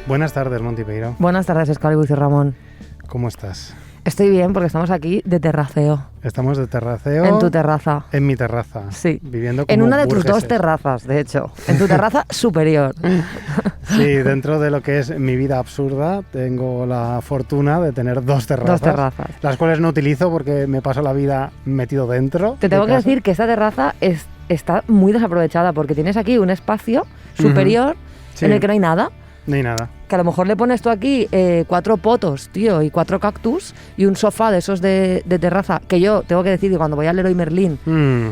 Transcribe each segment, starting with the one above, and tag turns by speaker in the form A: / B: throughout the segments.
A: Buenas tardes, Monty Peiro.
B: Buenas tardes, Excalibur y Ramón.
A: ¿Cómo estás?
B: Estoy bien porque estamos aquí de terraceo.
A: Estamos de terraceo.
B: En tu terraza.
A: En mi terraza.
B: Sí.
A: Viviendo como
B: en una de tus
A: burgueses.
B: 2 terrazas, de hecho. En tu terraza superior.
A: Sí, dentro de lo que es mi vida absurda, tengo la fortuna de tener 2 terrazas.
B: 2 terrazas.
A: Las cuales no utilizo porque me paso la vida metido dentro.
B: Te tengo que decir que esta terraza está muy desaprovechada porque tienes aquí un espacio superior
A: Sí.
B: en el que no hay nada.
A: No hay nada.
B: Que a lo mejor le pones tú aquí 4 potos, tío, y 4 cactus y un sofá de esos de terraza. Que yo tengo que decir que cuando voy al Leroy Merlin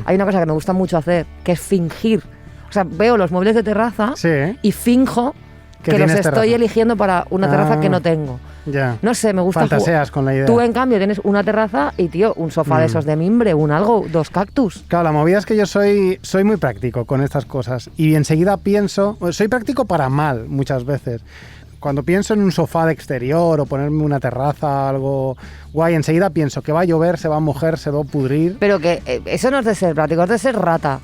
B: hay una cosa que me gusta mucho hacer, que es fingir. O sea, veo los muebles de terraza
A: Sí.
B: y finjo que los
A: tienes
B: estoy
A: terraza.
B: eligiendo para una terraza que no tengo.
A: Ya.
B: No sé, me gusta
A: Fantaseas con la idea.
B: Tú, en cambio, tienes una terraza y, tío, un sofá de esos de mimbre, un algo, 2 cactus.
A: Claro, la movida es que yo soy muy práctico con estas cosas y enseguida pienso, soy práctico para mal muchas veces. Cuando pienso en un sofá de exterior o ponerme una terraza, algo guay, enseguida pienso que va a llover, se va a mojar, se va a pudrir.
B: Pero que eso no es de ser práctico, es de ser rata.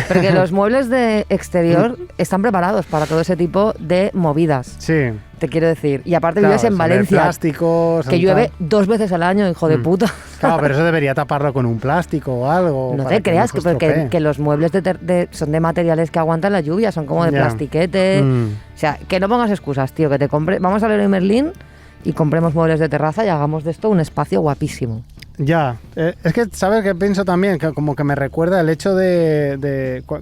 B: Porque los muebles de exterior están preparados para todo ese tipo de movidas,
A: Sí.
B: te quiero decir. Y aparte
A: Claro,
B: vives en
A: son de
B: Valencia,
A: plásticos,
B: que
A: son
B: llueve
A: tal.
B: 2 veces al año, hijo de puta.
A: Claro, pero eso debería taparlo con un plástico o algo.
B: No
A: para
B: te creas
A: no se estropee.
B: que los muebles son de materiales que aguantan la lluvia, son como de
A: Ya.
B: plastiquete. O sea, que no pongas excusas, tío, que te compre. Vamos a Leroy Merlin y compremos muebles de terraza y hagamos de esto un espacio guapísimo.
A: Ya, es que, ¿sabes qué pienso también? Que como que me recuerda el hecho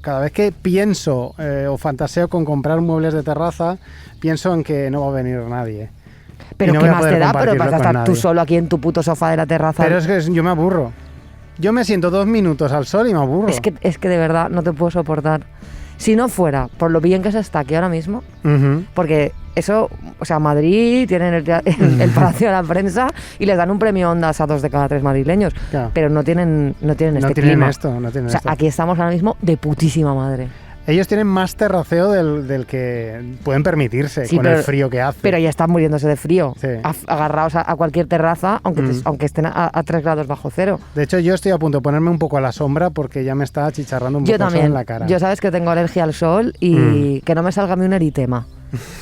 A: cada vez que pienso o fantaseo con comprar muebles de terraza, pienso en que no va a venir nadie.
B: Pero
A: Y no
B: ¿qué
A: voy a
B: más
A: poder
B: te da? Pero
A: compartirlo
B: vas a
A: con
B: estar tú
A: nadie.
B: solo aquí en tu puto sofá de la terraza.
A: Pero es que yo me aburro. Yo me siento 2 minutos al sol y me aburro.
B: Es que de verdad no te puedo soportar. Si no fuera por lo bien que se está aquí ahora mismo,
A: Ujú.
B: porque eso, o sea, Madrid tienen el Palacio de la Prensa y les dan un premio Ondas a 2 de cada 3 madrileños,
A: Claro.
B: pero no tienen este
A: No tienen
B: clima.
A: esto, no tienen
B: O sea,
A: esto.
B: aquí estamos ahora mismo de putísima madre.
A: Ellos tienen más terraceo del que pueden permitirse
B: Sí,
A: con
B: pero-
A: el frío que hace.
B: Pero ya están muriéndose de frío,
A: Sí.
B: agarrados a cualquier terraza, aunque estén a 3 grados bajo cero.
A: De hecho, yo estoy a punto de ponerme un poco a la sombra porque ya me está achicharrando un poco
B: Yo
A: el sol
B: también.
A: en la cara.
B: Yo sabes que tengo alergia al sol y que no me salga a mí un eritema.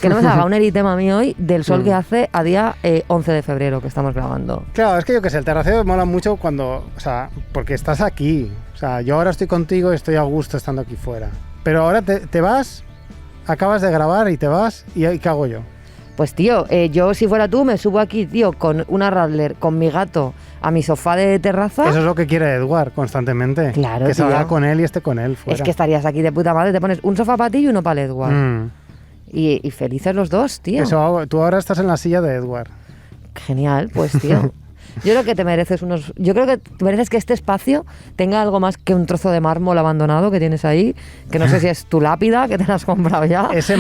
B: Que no me salga un eritema a mí hoy del sol que hace a día 11 de febrero que estamos grabando.
A: Claro, es que yo que sé, el terraceo mola mucho porque estás aquí. O sea, yo ahora estoy contigo y estoy a gusto estando aquí fuera. Pero ahora te vas, acabas de grabar y te vas, ¿y qué hago yo?
B: Pues tío, yo si fuera tú me subo aquí, tío, con una Rattler, con mi gato, a mi sofá de terraza.
A: Eso es lo que quiere Edward constantemente.
B: Claro,
A: que
B: tío.
A: salga con él y esté con él fuera.
B: Es que estarías aquí de puta madre, te pones un sofá para ti y uno para el Edward.
A: Mm.
B: Y felices los dos, tío.
A: Tú ahora estás en la silla de Edward.
B: Genial, pues tío. Yo creo que te mereces yo creo que te mereces que este espacio tenga algo más que un trozo de mármol abandonado que tienes ahí, que no sé si es tu lápida, que te la has comprado ya.
A: Ese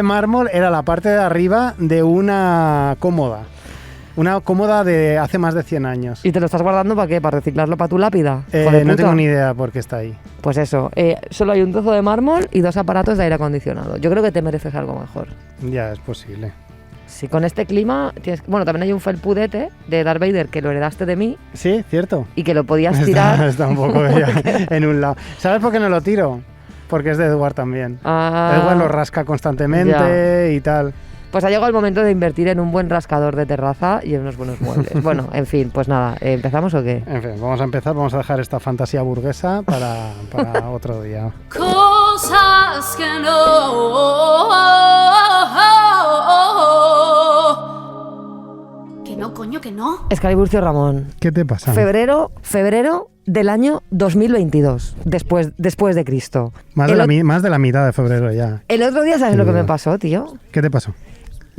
A: mármol era la parte de arriba de una cómoda. Una cómoda de hace más de 100 años.
B: ¿Y te lo estás guardando para qué? ¿Para reciclarlo para tu lápida? Hijo de
A: No
B: puta.
A: tengo ni idea por qué está ahí.
B: Pues eso, solo hay un trozo de mármol y 2 aparatos de aire acondicionado. Yo creo que te mereces algo mejor.
A: Ya, es posible.
B: Si con este clima tienes... Bueno, también hay un felpudete de Darth Vader que lo heredaste de mí
A: Sí, cierto.
B: y que lo podías tirar...
A: Está un poco ya en un lado. ¿Sabes por qué no lo tiro? Porque es de Edward también.
B: Ah,
A: Edward lo rasca constantemente y tal.
B: Pues ha llegado el momento de invertir en un buen rascador de terraza y en unos buenos muebles. Bueno, en fin, pues nada, ¿empezamos o qué?
A: En fin, vamos a empezar. Vamos a dejar esta fantasía burguesa para otro día.
C: Cosas que no. Que no, coño, que no.
B: Escaliburcio Ramón.
A: ¿Qué te pasa?
B: Febrero del año 2022, después de Cristo.
A: Más de la mitad de febrero ya.
B: El otro día, ¿sabes
A: Sin
B: lo que
A: duda.
B: me pasó, tío?
A: ¿Qué te pasó?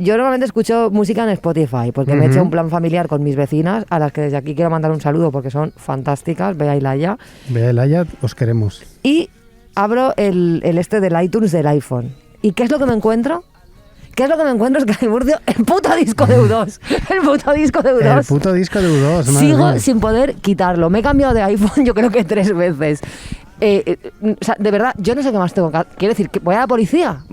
B: Yo normalmente escucho música en Spotify porque me he hecho un plan familiar con mis vecinas, a las que desde aquí quiero mandar un saludo porque son fantásticas, Bea y Laia.
A: Bea y Laia, os queremos.
B: Y abro el del iTunes del iPhone. ¿Y qué es lo que me encuentro? ¿Qué es lo que me encuentro? Es que el puto disco de U2. El puto disco de U2.
A: El puto disco de U2, madre
B: Sigo
A: mía.
B: sin poder quitarlo. Me he cambiado de iPhone yo creo que 3 veces. O sea, de verdad, yo no sé qué más tengo que hacer. Quiero decir, que voy a la policía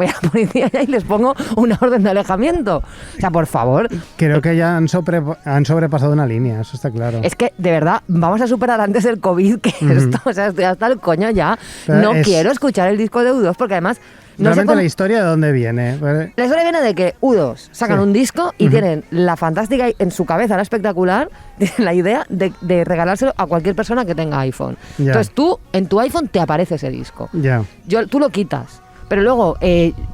B: ya y les pongo una orden de alejamiento. O sea, por favor.
A: Creo que ya han sobrepasado una línea, eso está claro.
B: Es que, de verdad, vamos a superar antes el COVID que esto. O sea, estoy hasta el coño ya.
A: Pero
B: No quiero escuchar el disco de U2 porque además
A: Realmente la historia, ¿de dónde viene?
B: La historia viene de que U2 sacan un disco y tienen la fantástica, en su cabeza la espectacular, la idea de regalárselo a cualquier persona que tenga iPhone.
A: Ya.
B: Entonces tú, en tu iPhone te aparece ese disco.
A: Ya.
B: Tú lo quitas. Pero luego,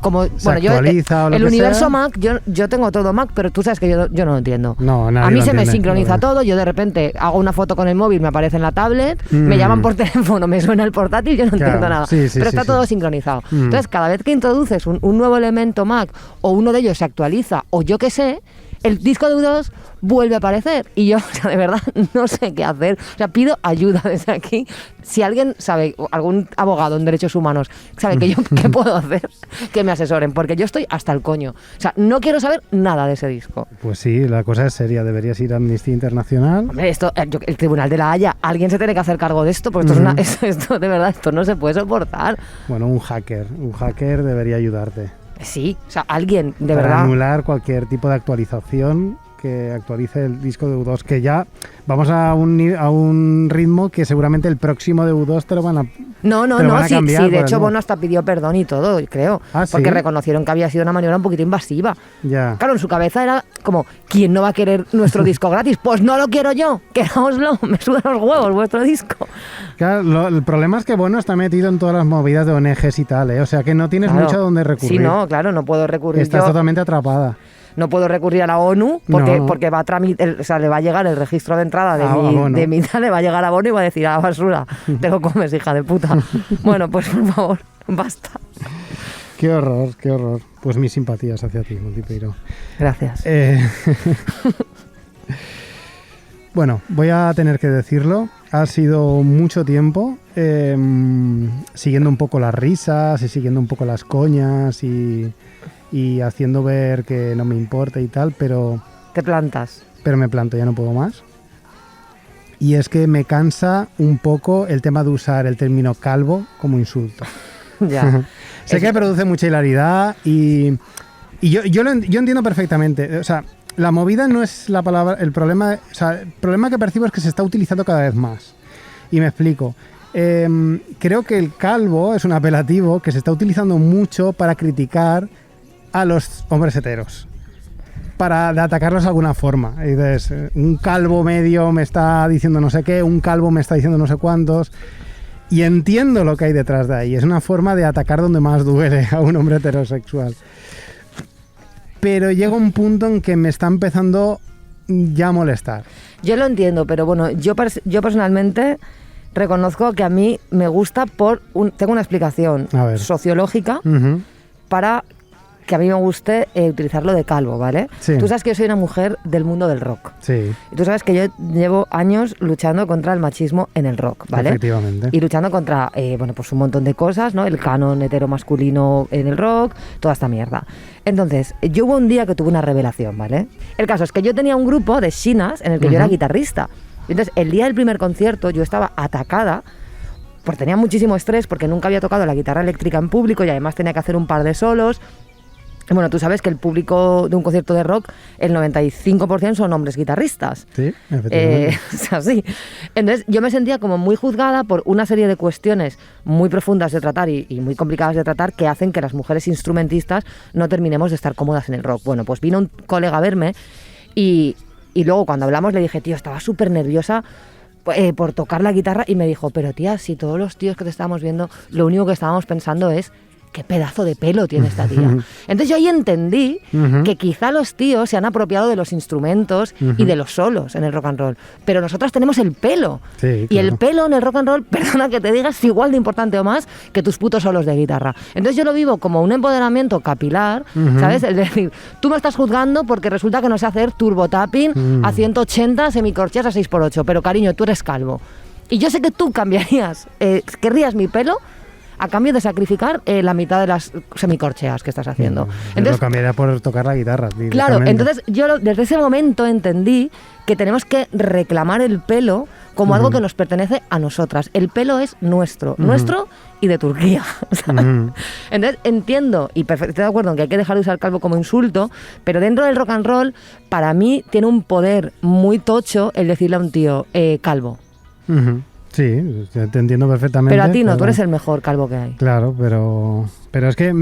B: como
A: actualiza o lo
B: el
A: que
B: universo
A: sea.
B: Mac, yo tengo todo Mac, pero tú sabes que yo no lo entiendo.
A: No, nadie
B: a mí
A: lo
B: se me
A: entiende,
B: sincroniza
A: no.
B: todo, yo de repente hago una foto con el móvil, me aparece en la tablet, me llaman por teléfono, me suena el portátil, yo no
A: Claro,
B: entiendo nada.
A: sí, sí,
B: pero
A: sí,
B: está
A: sí.
B: todo sincronizado. Entonces, cada vez que introduces un nuevo elemento Mac o uno de ellos se actualiza o yo qué sé, el disco de U2 vuelve a aparecer. Y yo, o sea, de verdad, no sé qué hacer. O sea, pido ayuda desde aquí. Si alguien sabe, algún abogado en derechos humanos, sabe que yo qué puedo hacer, que me asesoren, porque yo estoy hasta el coño. O sea, no quiero saber nada de ese disco.
A: Pues sí, la cosa es seria. Deberías ir a Amnistía Internacional.
B: Hombre, el Tribunal de la Haya, alguien se tiene que hacer cargo de esto, porque esto de verdad, esto no se puede soportar.
A: Bueno, un hacker debería ayudarte.
B: Sí, o sea, alguien, de
A: para
B: verdad.
A: anular cualquier tipo de actualización que actualice el disco de U2, que ya vamos a un ritmo que seguramente el próximo de U2 te lo van a
B: No, sí, de hecho Bono hasta pidió perdón y todo, creo, porque reconocieron que había sido una maniobra un poquito invasiva.
A: Ya.
B: Claro, en su cabeza era como, ¿quién no va a querer nuestro disco gratis? Pues no lo quiero yo, queráoslo, me sudan los huevos vuestro disco.
A: Claro, el problema es que Bono está metido en todas las movidas de ONGs y tal, ¿eh? O sea que no tienes mucho a donde recurrir.
B: Sí, no, claro, no puedo recurrir.
A: Estás totalmente atrapada.
B: No puedo recurrir a la ONU porque va a tramitar, o sea, le va a llegar el registro de entrada de mi le va a llegar a Bono y va a decir, a la basura, te lo comes, hija de puta. Bueno, pues por favor, basta.
A: Qué horror, qué horror. Pues mis simpatías hacia ti, Montipeiro.
B: Gracias.
A: Bueno, voy a tener que decirlo. Ha sido mucho tiempo siguiendo un poco las risas y siguiendo un poco las coñas y haciendo ver que no me importa y tal, pero...
B: Te plantas.
A: Pero me planto, ya no puedo más. Y es que me cansa un poco el tema de usar el término calvo como insulto.
B: Ya.
A: Sé que produce mucha hilaridad y yo entiendo perfectamente. O sea, la movida no es la palabra... El problema que percibo es que se está utilizando cada vez más. Y me explico. Creo que el calvo es un apelativo que se está utilizando mucho para criticar a los hombres heteros, para atacarlos de alguna forma. Y dices, un calvo medio me está diciendo no sé qué, un calvo me está diciendo no sé cuántos, y entiendo lo que hay detrás de ahí. Es una forma de atacar donde más duele a un hombre heterosexual. Pero llega un punto en que me está empezando ya a molestar.
B: Yo lo entiendo, pero bueno, yo personalmente reconozco que a mí me gusta tengo una explicación sociológica para que a mí me guste utilizarlo de calvo, ¿vale? Sí. Tú sabes que yo soy una mujer del mundo del rock.
A: Sí.
B: Y tú sabes que yo llevo años luchando contra el machismo en el rock, ¿vale?
A: Efectivamente.
B: Y luchando contra, pues un montón de cosas, ¿no? El canon heteromasculino en el rock, toda esta mierda. Entonces, yo hubo un día que tuve una revelación, ¿vale? El caso es que yo tenía un grupo de chinas en el que yo era guitarrista. Entonces, el día del primer concierto yo estaba atacada porque tenía muchísimo estrés porque nunca había tocado la guitarra eléctrica en público y además tenía que hacer un par de solos. Bueno, tú sabes que el público de un concierto de rock, el 95% son hombres guitarristas.
A: Sí, efectivamente.
B: O sea, sí. Entonces yo me sentía como muy juzgada por una serie de cuestiones muy profundas de tratar y muy complicadas de tratar que hacen que las mujeres instrumentistas no terminemos de estar cómodas en el rock. Bueno, pues vino un colega a verme y luego cuando hablamos le dije, tío, estaba súper nerviosa por tocar la guitarra y me dijo, pero tía, si todos los tíos que te estábamos viendo, lo único que estábamos pensando es qué pedazo de pelo tiene esta tía. Entonces yo ahí entendí que quizá los tíos se han apropiado de los instrumentos y de los solos en el rock and roll, pero nosotros tenemos el pelo.
A: Sí, claro.
B: Y el pelo en el rock and roll, perdona que te diga, es igual de importante o más que tus putos solos de guitarra. Entonces yo lo vivo como un empoderamiento capilar, ¿sabes? Es decir, tú me estás juzgando porque resulta que no sé hacer turbo tapping a 180 semicorcheas a 6x8, pero cariño, tú eres calvo. Y yo sé que tú cambiarías, querrías mi pelo a cambio de sacrificar la mitad de las semicorcheas que estás haciendo.
A: Entonces, lo cambiaría por tocar la guitarra.
B: Claro, entonces yo desde ese momento entendí que tenemos que reclamar el pelo como algo que nos pertenece a nosotras. El pelo es nuestro y de Turquía. Entonces entiendo y estoy de acuerdo en que hay que dejar de usar calvo como insulto, pero dentro del rock and roll, para mí tiene un poder muy tocho el decirle a un tío calvo.
A: Sí, te entiendo perfectamente.
B: Pero a ti no,
A: claro.
B: tú eres el mejor calvo que hay.
A: Claro, pero es que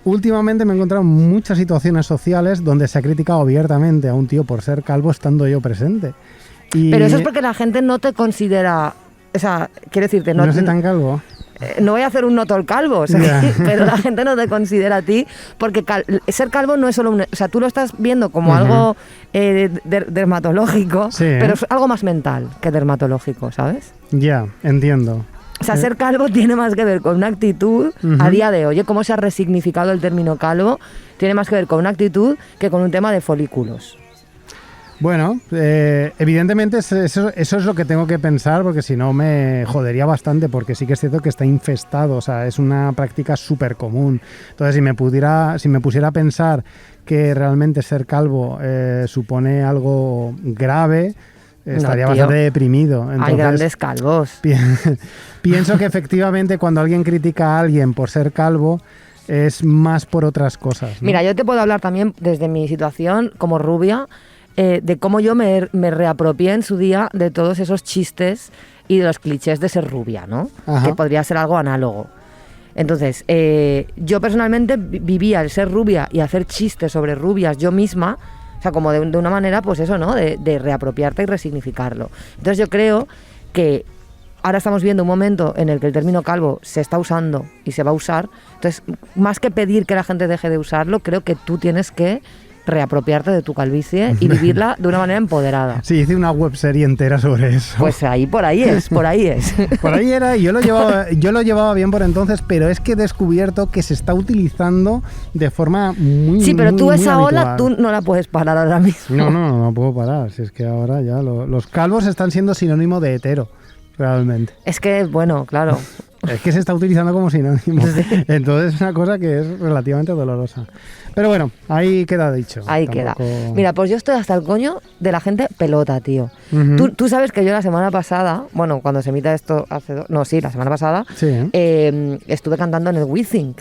A: últimamente me he encontrado muchas situaciones sociales donde se ha criticado abiertamente a un tío por ser calvo estando yo presente.
B: Pero eso es porque la gente no te considera, o sea, quiero decirte,
A: no soy tan calvo.
B: No voy a hacer un noto al calvo, o sea,
A: Yeah.
B: pero la gente no te considera a ti, porque ser calvo no es solo o sea, tú lo estás viendo como algo dermatológico,
A: Sí,
B: pero es algo más mental que dermatológico, ¿sabes?
A: Ya, entiendo.
B: O sea, ser calvo tiene más que ver con una actitud a día de hoy. Cómo se ha resignificado el término calvo tiene más que ver con una actitud que con un tema de folículos.
A: Bueno, evidentemente eso es lo que tengo que pensar, porque si no me jodería bastante, porque sí que es cierto que está infestado, o sea, es una práctica súper común. Entonces, si me pusiera a pensar que realmente ser calvo supone algo grave, estaría bastante deprimido. Entonces,
B: hay grandes calvos.
A: Pienso que efectivamente cuando alguien critica a alguien por ser calvo, es más por otras cosas, ¿no?
B: Mira, yo te puedo hablar también desde mi situación como rubia, de cómo yo me reapropié en su día de todos esos chistes y de los clichés de ser rubia, ¿no?
A: Ajá.
B: Que podría ser algo análogo. Entonces, yo personalmente vivía el ser rubia y hacer chistes sobre rubias yo misma, o sea, como de una manera, pues eso, ¿no? De reapropiarte y resignificarlo. Entonces yo creo que ahora estamos viendo un momento en el que el término calvo se está usando y se va a usar. Entonces, más que pedir que la gente deje de usarlo, creo que tú tienes que reapropiarte de tu calvicie y vivirla de una manera empoderada.
A: Sí, hice una webserie entera sobre eso.
B: Pues por ahí es.
A: Por ahí era, y yo lo llevaba bien por entonces, pero es que he descubierto que se está utilizando de forma muy
B: Sí, pero tú
A: muy
B: esa
A: habitual.
B: ola tú no la puedes parar ahora mismo.
A: No puedo parar, si es que ahora ya los calvos están siendo sinónimo de hetero, realmente.
B: Es que, bueno, claro.
A: Es que se está utilizando como sinónimo. Sí. Entonces es una cosa que es relativamente dolorosa. Pero bueno, ahí queda dicho.
B: Ahí queda. Mira, pues yo estoy hasta el coño de la gente pelota, tío. Tú sabes que yo la semana pasada, bueno, cuando se emita esto la semana pasada,
A: sí.
B: Estuve cantando en el WeThink.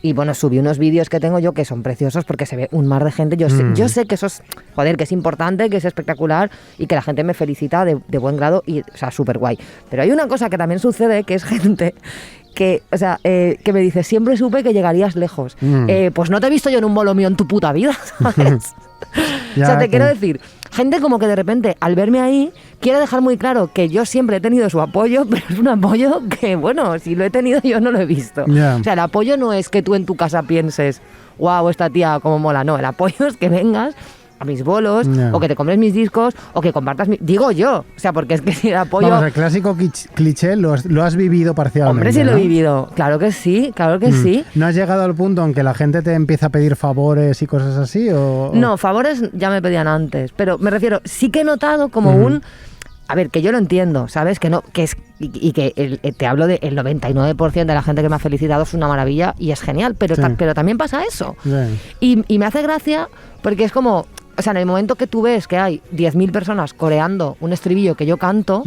B: Y bueno, subí unos vídeos que tengo yo que son preciosos porque se ve un mar de gente. Yo sé que eso es, joder, que es importante, que es espectacular y que la gente me felicita de buen grado y, o sea, súper guay. Pero hay una cosa que también sucede, que es gente que, o sea, que me dice, siempre supe que llegarías lejos. Pues no te he visto yo en un bolo mío en tu puta vida, ¿sabes?
A: Ya,
B: o sea, te quiero decir, gente como que de repente, al verme ahí, quiere dejar muy claro que yo siempre he tenido su apoyo, pero es un apoyo que, bueno, si lo he tenido yo no lo he visto.
A: Yeah.
B: O sea, el apoyo no es que tú en tu casa pienses, wow, esta tía como mola, no, el apoyo es que vengas a mis bolos,
A: Yeah.
B: o que te compres mis discos, o que compartas digo yo, o sea, porque es que si el apoyo...
A: Vamos, el clásico cliché lo has vivido parcialmente.
B: Hombre, sí lo
A: ¿no?
B: he vivido, claro que sí, sí.
A: ¿No has llegado al punto en que la gente te empieza a pedir favores y cosas así?
B: No, favores ya me pedían antes, pero me refiero, sí que he notado como un... A ver, que yo lo entiendo, ¿sabes? Que no, que es y que te hablo del 99% de la gente que me ha felicitado es una maravilla y es genial, pero,
A: sí.
B: Pero también pasa eso.
A: Sí.
B: Y me hace gracia porque es como, o sea, en el momento que tú ves que hay 10.000 personas coreando un estribillo que yo canto,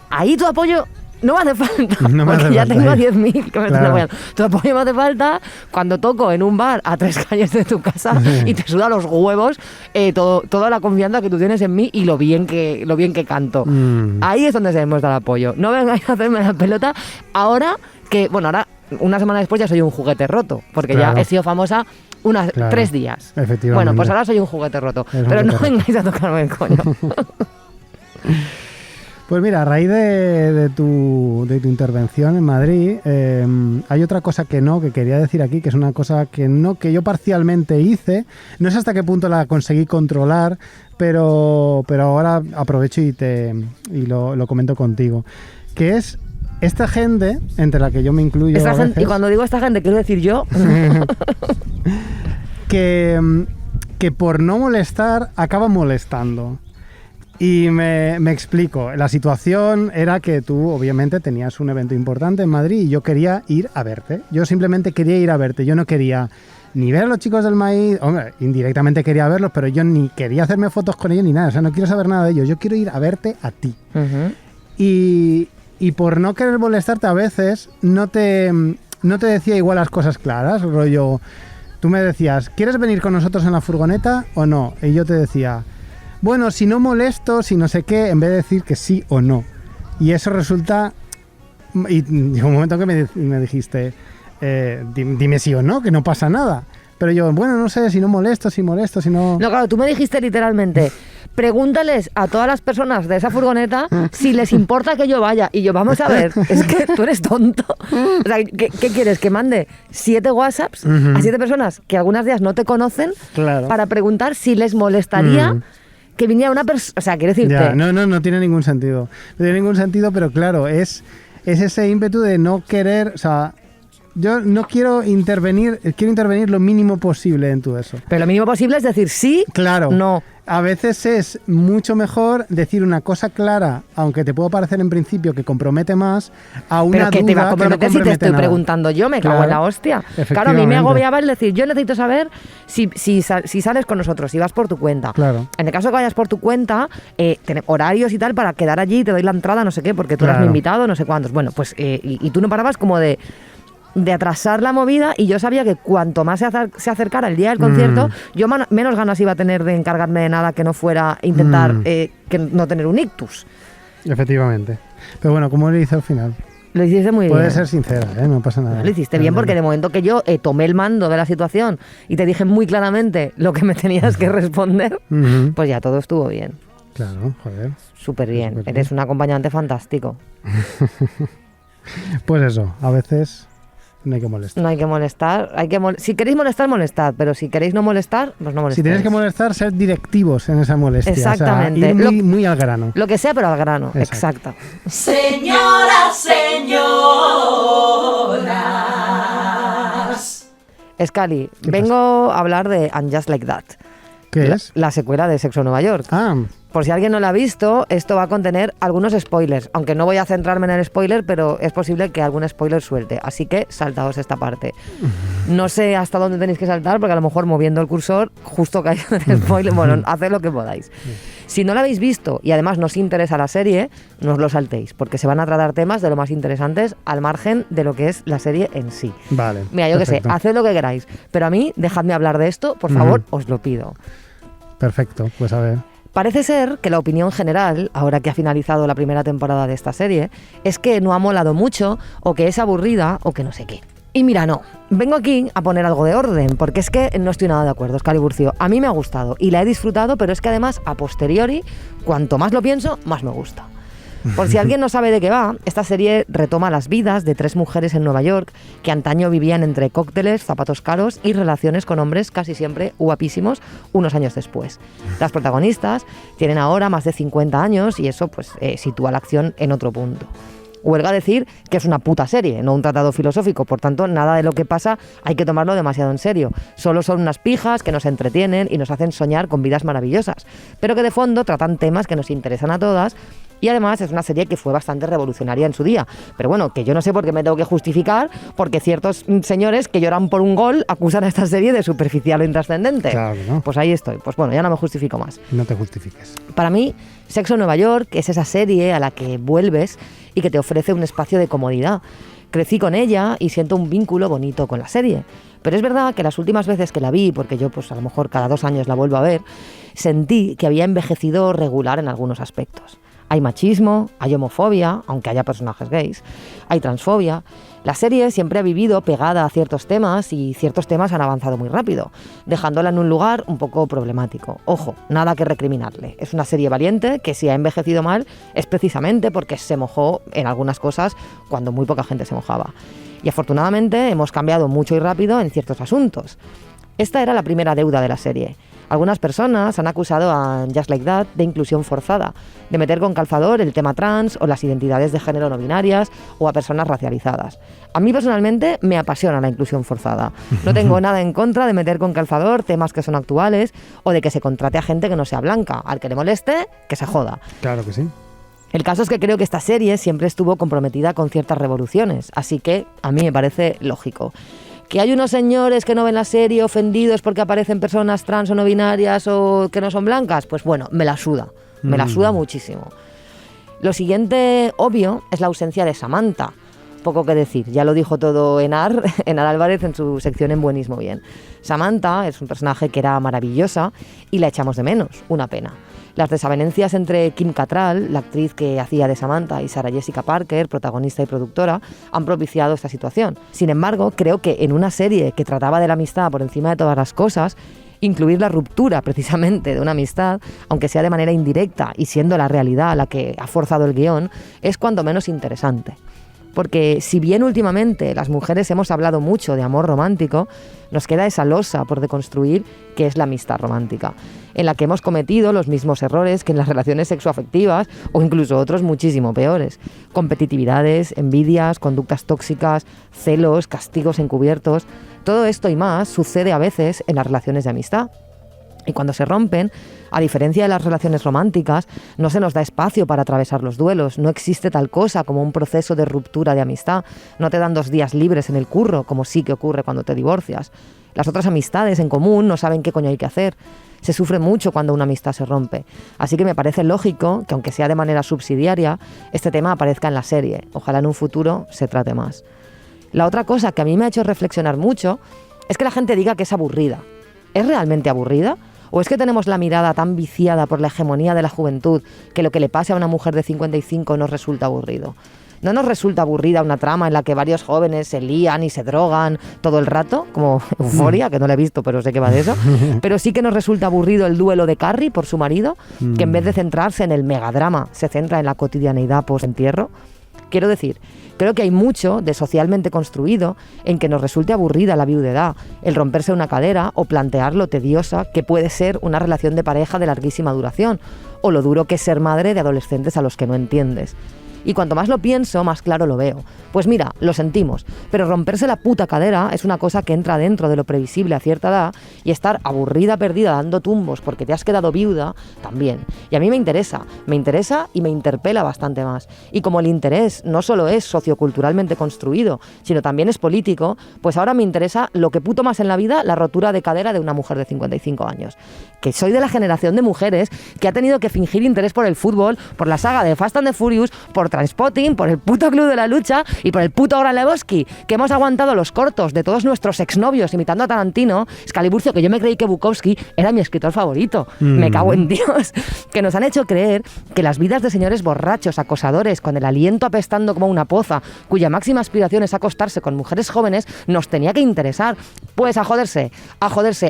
B: ahí tu apoyo no me hace falta,
A: no me
B: porque
A: hace
B: ya
A: falta,
B: tengo a 10.000 que me están
A: claro.
B: apoyando. Tu apoyo me hace falta cuando toco en un bar a 3 calles de tu casa y te suda los huevos toda la confianza que tú tienes en mí y lo bien que canto. Ahí es donde se demuestra el apoyo. No vengáis a hacerme la pelota ahora que, bueno, ahora una semana después ya soy un juguete roto, porque
A: claro.
B: ya he sido famosa 3 días.
A: Efectivamente.
B: Bueno, pues ahora soy un juguete roto, pero no vengáis a tocarme el coño.
A: Pues mira, a raíz de tu intervención en Madrid, hay otra cosa que quería decir aquí, que es una cosa que yo parcialmente hice. No sé hasta qué punto la conseguí controlar, pero ahora aprovecho y lo comento contigo. Que es esta gente, entre la que yo me incluyo a veces,
B: y cuando digo esta gente, quiero decir yo.
A: que por no molestar, acaba molestando. Y me explico. La situación era que tú, obviamente, tenías un evento importante en Madrid y yo quería ir a verte. Yo simplemente quería ir a verte. Yo no quería ni ver a los chicos del maíz. Hombre, indirectamente quería verlos, pero yo ni quería hacerme fotos con ellos ni nada. O sea, no quiero saber nada de ellos. Yo quiero ir a verte a ti. Y por no querer molestarte a veces, no te decía igual las cosas claras. Rollo, tú me decías, ¿quieres venir con nosotros en la furgoneta o no? Y yo te decía, bueno, si no molesto, si no sé qué, en vez de decir que sí o no. Y eso resulta... Y llegó un momento que me dijiste, dime sí o no, que no pasa nada. Pero yo, bueno, no sé, si no molesto, si no...
B: No, claro, tú me dijiste literalmente, pregúntales a todas las personas de esa furgoneta si les importa que yo vaya. Y yo, vamos a ver, es que tú eres tonto. O sea, ¿qué quieres? ¿Que mande 7 WhatsApps a 7 personas que algunos días no te conocen para preguntar si les molestaría que viniera una persona? O sea, quiero decirte...
A: Ya, no tiene ningún sentido. No tiene ningún sentido, pero claro, es ese ímpetu de no querer... O sea, yo no quiero intervenir lo mínimo posible en todo eso.
B: Pero lo mínimo posible es decir sí,
A: claro,
B: no.
A: A veces es mucho mejor decir una cosa clara, aunque te pueda parecer en principio que comprone más, a una
B: pero que
A: duda
B: te va a comprometer
A: que no
B: si te estoy
A: nada.
B: preguntando yo, me cago en la hostia. Claro, a mí me agobiaba el decir, yo necesito saber si sales con nosotros, si vas por tu cuenta.
A: Claro.
B: En el caso de que vayas por tu cuenta, horarios y tal para quedar allí, te doy la entrada, no sé qué, porque tú eras mi invitado, no sé cuántos. Bueno, pues y tú no parabas como de atrasar la movida, y yo sabía que cuanto más se acercara el día del concierto, yo menos ganas iba a tener de encargarme de nada que no fuera intentar que no tener un ictus.
A: Efectivamente. Pero bueno, ¿cómo lo hice al final?
B: Lo hiciste muy bien.
A: Puedes ser sincera, no pasa nada.
B: Lo hiciste bien, porque de momento que yo tomé el mando de la situación y te dije muy claramente lo que me tenías que responder, pues ya todo estuvo bien.
A: Claro, joder.
B: Súper bien. Eres un acompañante fantástico.
A: Pues eso, a veces... No hay que molestar.
B: No hay que molestar. Si queréis molestar, molestad. Pero si queréis no molestar, pues no molestéis.
A: Si tenéis que molestar, ser directivos en esa molestia.
B: Exactamente.
A: O sea, ir muy al grano.
B: Lo que sea, pero al grano. Exacto.
D: Señoras, señoras.
B: Scali, vengo a hablar de And Just Like That.
A: ¿Qué es?
B: La secuela de Sexo en Nueva York. Por si alguien no la ha visto, esto va a contener algunos spoilers. Aunque no voy a centrarme en el spoiler, pero es posible que algún spoiler suelte. Así que saltaos esta parte. No sé hasta dónde tenéis que saltar, porque a lo mejor moviendo el cursor justo cae el spoiler. Bueno, haced lo que podáis. Si no la habéis visto y además nos interesa la serie, no os lo saltéis, porque se van a tratar temas de lo más interesantes al margen de lo que es la serie en sí.
A: Vale.
B: Mira, yo qué sé, haced lo que queráis, pero a mí dejadme hablar de esto, por favor, os lo pido.
A: Perfecto, pues a ver.
B: Parece ser que la opinión general, ahora que ha finalizado la primera temporada de esta serie, es que no ha molado mucho, o que es aburrida, o que no sé qué. Y mira, no, vengo aquí a poner algo de orden, porque es que no estoy nada de acuerdo, Scali Burcio. A mí me ha gustado y la he disfrutado, pero es que además, a posteriori, cuanto más lo pienso, más me gusta. Por si alguien no sabe de qué va, esta serie retoma las vidas de 3 mujeres en Nueva York que antaño vivían entre cócteles, zapatos caros y relaciones con hombres casi siempre guapísimos unos años después. Las protagonistas tienen ahora más de 50 años y eso pues sitúa la acción en otro punto. Huelga decir que es una puta serie, no un tratado filosófico, por tanto, nada de lo que pasa hay que tomarlo demasiado en serio. Solo son unas pijas que nos entretienen y nos hacen soñar con vidas maravillosas, pero que de fondo tratan temas que nos interesan a todas. Y además es una serie que fue bastante revolucionaria en su día. Pero bueno, que yo no sé por qué me tengo que justificar, porque ciertos señores que lloran por un gol acusan a esta serie de superficial o intrascendente.
A: Claro, ¿no?
B: Pues ahí estoy. Pues bueno, ya no me justifico más.
A: No te justifiques.
B: Para mí, Sexo en Nueva York es esa serie a la que vuelves y que te ofrece un espacio de comodidad. Crecí con ella y siento un vínculo bonito con la serie. Pero es verdad que las últimas veces que la vi, porque yo pues a lo mejor cada 2 años la vuelvo a ver, sentí que había envejecido regular en algunos aspectos. Hay machismo, hay homofobia, aunque haya personajes gays, hay transfobia. La serie siempre ha vivido pegada a ciertos temas y ciertos temas han avanzado muy rápido, dejándola en un lugar un poco problemático. Ojo, nada que recriminarle. Es una serie valiente que si ha envejecido mal es precisamente porque se mojó en algunas cosas cuando muy poca gente se mojaba. Y afortunadamente hemos cambiado mucho y rápido en ciertos asuntos. Esta era la primera deuda de la serie. Algunas personas han acusado a Just Like That de inclusión forzada, de meter con calzador el tema trans o las identidades de género no binarias o a personas racializadas. A mí personalmente me apasiona la inclusión forzada. No tengo nada en contra de meter con calzador temas que son actuales o de que se contrate a gente que no sea blanca. Al que le moleste, que se joda.
A: Claro que sí.
B: El caso es que creo que esta serie siempre estuvo comprometida con ciertas revoluciones, así que a mí me parece lógico. ¿Que hay unos señores que no ven la serie ofendidos porque aparecen personas trans o no binarias o que no son blancas? Pues bueno, me la suda muchísimo. Lo siguiente obvio es la ausencia de Samantha, poco que decir. Ya lo dijo todo Enar Álvarez en su sección en Buenismo Bien. Samantha es un personaje que era maravillosa y la echamos de menos, una pena. Las desavenencias entre Kim Cattrall, la actriz que hacía de Samantha, y Sarah Jessica Parker, protagonista y productora, han propiciado esta situación. Sin embargo, creo que en una serie que trataba de la amistad por encima de todas las cosas, incluir la ruptura precisamente de una amistad, aunque sea de manera indirecta y siendo la realidad la que ha forzado el guión, es cuanto menos interesante. Porque si bien últimamente las mujeres hemos hablado mucho de amor romántico, nos queda esa losa por deconstruir que es la amistad romántica, en la que hemos cometido los mismos errores que en las relaciones sexoafectivas o incluso otros muchísimo peores. Competitividades, envidias, conductas tóxicas, celos, castigos encubiertos. Todo esto y más sucede a veces en las relaciones de amistad. Y cuando se rompen, a diferencia de las relaciones románticas, no se nos da espacio para atravesar los duelos. No existe tal cosa como un proceso de ruptura de amistad. No te dan 2 días libres en el curro, como sí que ocurre cuando te divorcias. Las otras amistades en común no saben qué coño hay que hacer. Se sufre mucho cuando una amistad se rompe. Así que me parece lógico que, aunque sea de manera subsidiaria, este tema aparezca en la serie. Ojalá en un futuro se trate más. La otra cosa que a mí me ha hecho reflexionar mucho es que la gente diga que es aburrida. ¿Es realmente aburrida? ¿O es que tenemos la mirada tan viciada por la hegemonía de la juventud que lo que le pase a una mujer de 55 nos resulta aburrido? ¿No nos resulta aburrida una trama en la que varios jóvenes se lían y se drogan todo el rato? Como Euphoria, que no la he visto, pero sé que va de eso. Pero sí que nos resulta aburrido el duelo de Carrie por su marido, que en vez de centrarse en el megadrama, se centra en la cotidianeidad post-entierro. Quiero decir, creo que hay mucho de socialmente construido en que nos resulte aburrida la viudedad, el romperse una cadera o plantear lo tediosa que puede ser una relación de pareja de larguísima duración, o lo duro que es ser madre de adolescentes a los que no entiendes. Y cuanto más lo pienso, más claro lo veo. Pues mira, lo sentimos, pero romperse la puta cadera es una cosa que entra dentro de lo previsible a cierta edad, y estar aburrida, perdida, dando tumbos porque te has quedado viuda, también. Y a mí me interesa y me interpela bastante más. Y como el interés no solo es socioculturalmente construido, sino también es político, pues ahora me interesa lo que puto más en la vida, la rotura de cadera de una mujer de 55 años. Que soy de la generación de mujeres que ha tenido que fingir interés por el fútbol, por la saga de Fast and the Furious, por Trainspotting, por el puto Club de la Lucha y por el puto Gran Lebowski, que hemos aguantado los cortos de todos nuestros exnovios imitando a Tarantino, Scaliburcio, que yo me creí que Bukowski era mi escritor favorito. Me cago en Dios. Que nos han hecho creer que las vidas de señores borrachos, acosadores, con el aliento apestando como una poza, cuya máxima aspiración es acostarse con mujeres jóvenes, nos tenía que interesar. Pues a joderse.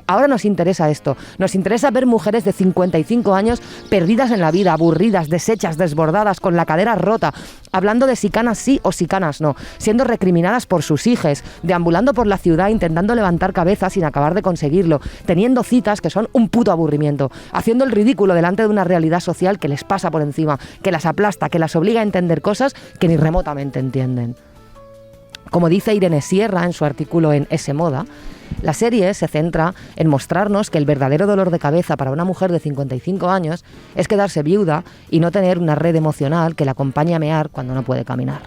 B: Ahora nos interesa esto. Nos interesa ver mujeres de 55 años perdidas en la vida, aburridas, deshechas, desbordadas, con la cadera rota, hablando de sicanas sí o sicanas no, siendo recriminadas por sus hijes, deambulando por la ciudad intentando levantar cabeza sin acabar de conseguirlo, teniendo citas que son un puto aburrimiento, haciendo el ridículo delante de una realidad social que les pasa por encima, que las aplasta, que las obliga a entender cosas que ni remotamente entienden. Como dice Irene Sierra en su artículo en S Moda, la serie se centra en mostrarnos que el verdadero dolor de cabeza para una mujer de 55 años es quedarse viuda y no tener una red emocional que la acompañe a mear cuando no puede caminar.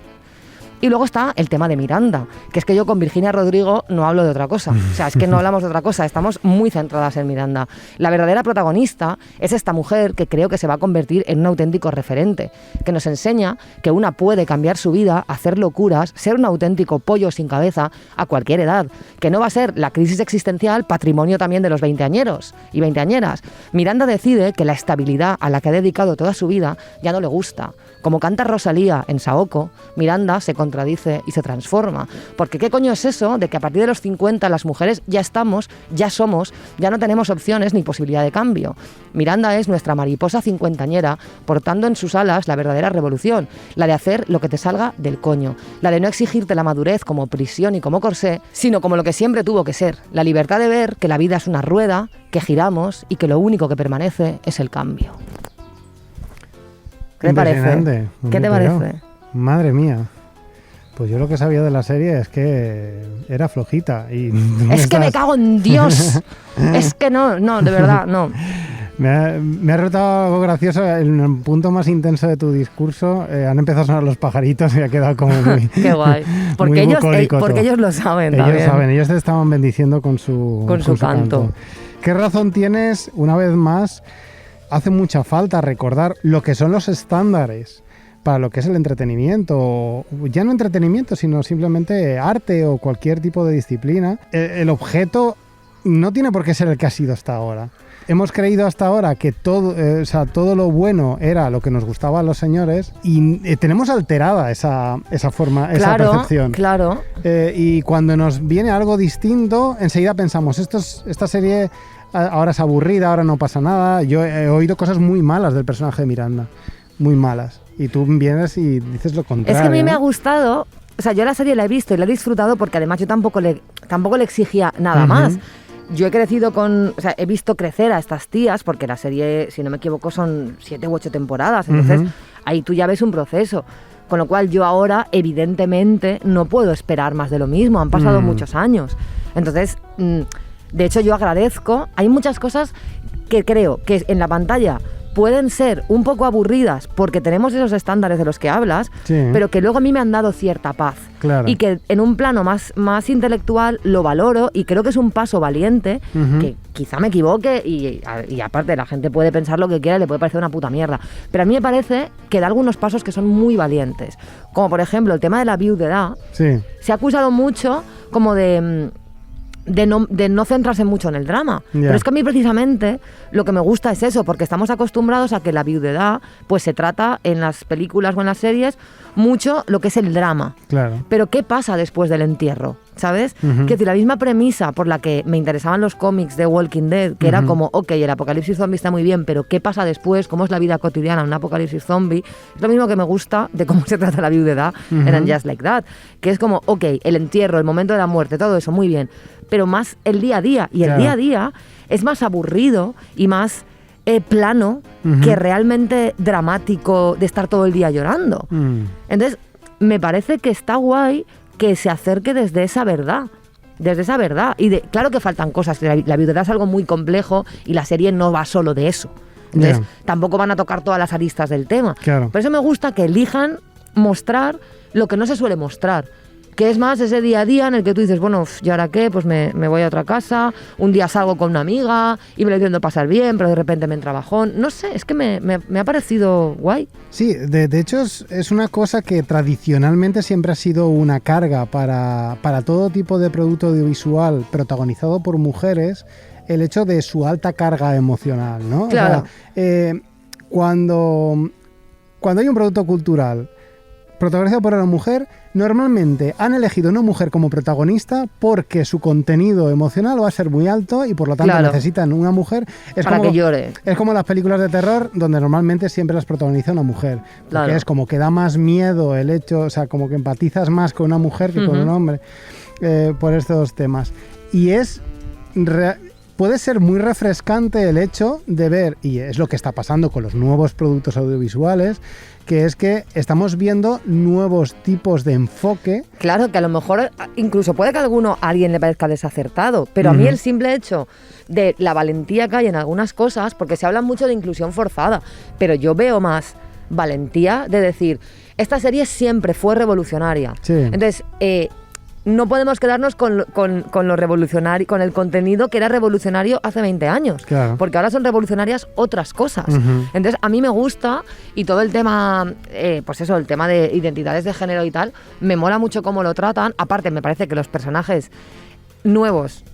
B: Y luego está el tema de Miranda, que es que yo con Virginia Rodrigo no hablo de otra cosa. O sea, es que no hablamos de otra cosa, estamos muy centradas en Miranda. La verdadera protagonista es esta mujer que creo que se va a convertir en un auténtico referente, que nos enseña que una puede cambiar su vida, hacer locuras, ser un auténtico pollo sin cabeza a cualquier edad, que no va a ser la crisis existencial patrimonio también de los veinteañeros y veinteañeras. Miranda decide que la estabilidad a la que ha dedicado toda su vida ya no le gusta. Como canta Rosalía en Saoko, Miranda se contradice y se transforma. Porque ¿qué coño es eso de que a partir de los 50 las mujeres ya estamos, ya somos, ya no tenemos opciones ni posibilidad de cambio? Miranda es nuestra mariposa cincuentañera, portando en sus alas la verdadera revolución, la de hacer lo que te salga del coño, la de no exigirte la madurez como prisión y como corsé, sino como lo que siempre tuvo que ser, la libertad de ver que la vida es una rueda, que giramos y que lo único que permanece es el cambio. ¿Qué te parece? ¿Qué te parece?
A: Madre mía. Pues yo lo que sabía de la serie es que era flojita. Y
B: es que me cago en Dios. Es que no, de verdad, no.
A: Me ha resultado algo gracioso. En el punto más intenso de tu discurso han empezado a sonar los pajaritos y ha quedado como muy...
B: Qué guay. Porque ellos lo saben
A: ellos
B: también.
A: Saben, ellos te estaban bendiciendo con su canto. ¿Qué razón tienes, una vez más? Hace mucha falta recordar lo que son los estándares para lo que es el entretenimiento, ya no entretenimiento, sino simplemente arte o cualquier tipo de disciplina. El objeto no tiene por qué ser el que ha sido hasta ahora. Hemos creído hasta ahora que todo lo bueno era lo que nos gustaba a los señores y tenemos alterada esa forma, esa percepción.
B: Claro.
A: Y cuando nos viene algo distinto, enseguida pensamos, esta serie ahora es aburrida, ahora no pasa nada. Yo he oído cosas muy malas del personaje de Miranda, muy malas. Y tú vienes y dices lo contrario.
B: Es que a mí me ha gustado, o sea, yo la serie la he visto y la he disfrutado porque además yo tampoco le exigía nada más. Yo he crecido he visto crecer a estas tías, porque la serie, si no me equivoco, son 7 u 8 temporadas, entonces ahí tú ya ves un proceso. Con lo cual yo ahora, evidentemente, no puedo esperar más de lo mismo, han pasado muchos años. Entonces, de hecho yo agradezco, hay muchas cosas que creo que en la pantalla pueden ser un poco aburridas porque tenemos esos estándares de los que hablas, pero que luego a mí me han dado cierta paz.
A: Claro.
B: Y que en un plano más intelectual lo valoro y creo que es un paso valiente, que quizá me equivoque y aparte la gente puede pensar lo que quiera y le puede parecer una puta mierda. Pero a mí me parece que da algunos pasos que son muy valientes. Como por ejemplo el tema de la viudedad.
A: Sí.
B: Se ha acusado mucho como de no centrarse mucho en el drama.
A: Yeah.
B: Pero es que a mí precisamente lo que me gusta es eso, porque estamos acostumbrados a que la viudedad pues se trata en las películas o en las series mucho lo que es el drama.
A: Claro.
B: Pero ¿qué pasa después del entierro? ¿Sabes? Que la misma premisa por la que me interesaban los cómics de Walking Dead, que era como, ok, el apocalipsis zombie está muy bien, pero ¿qué pasa después? ¿Cómo es la vida cotidiana en un apocalipsis zombie? Es lo mismo que me gusta de cómo se trata la viudedad en Just Like That, que es como, ok, el entierro, el momento de la muerte, todo eso, muy bien, pero más el día a día. Y el día a día es más aburrido y más plano que realmente dramático de estar todo el día llorando. Entonces, me parece que está guay que se acerque desde esa verdad. Y claro que faltan cosas, la viudedad es algo muy complejo y la serie no va solo de eso. Entonces, tampoco van a tocar todas las aristas del tema.
A: Claro.
B: Por eso me gusta que elijan mostrar lo que no se suele mostrar, que es más ese día a día en el que tú dices, bueno, ¿y ahora qué? Pues me voy a otra casa, un día salgo con una amiga y me lo intento pasar bien, pero de repente me entra bajón. No sé, es que me ha parecido guay.
A: Sí, de hecho es una cosa que tradicionalmente siempre ha sido una carga para todo tipo de producto audiovisual protagonizado por mujeres, el hecho de su alta carga emocional, ¿no?
B: Claro.
A: O sea, cuando hay un producto cultural protagonizado por una mujer, normalmente han elegido una mujer como protagonista porque su contenido emocional va a ser muy alto y por lo tanto necesitan una mujer.
B: Para que llore.
A: Es como las películas de terror donde normalmente siempre las protagoniza una mujer. Porque es como que da más miedo el hecho, o sea, como que empatizas más con una mujer que con un hombre por estos temas. Y puede ser muy refrescante el hecho de ver, y es lo que está pasando con los nuevos productos audiovisuales, que es que estamos viendo nuevos tipos de enfoque.
B: Claro, que a lo mejor incluso puede que a alguien le parezca desacertado, pero a mí el simple hecho de la valentía que hay en algunas cosas, porque se habla mucho de inclusión forzada, pero yo veo más valentía de decir, esta serie siempre fue revolucionaria. Sí. Entonces, no podemos quedarnos con lo revolucionario, con el contenido que era revolucionario hace 20 años, porque ahora son revolucionarias otras cosas. Entonces, a mí me gusta, y todo el tema, pues eso, el tema de identidades de género y tal, me mola mucho cómo lo tratan. Aparte, me parece que los personajes nuevos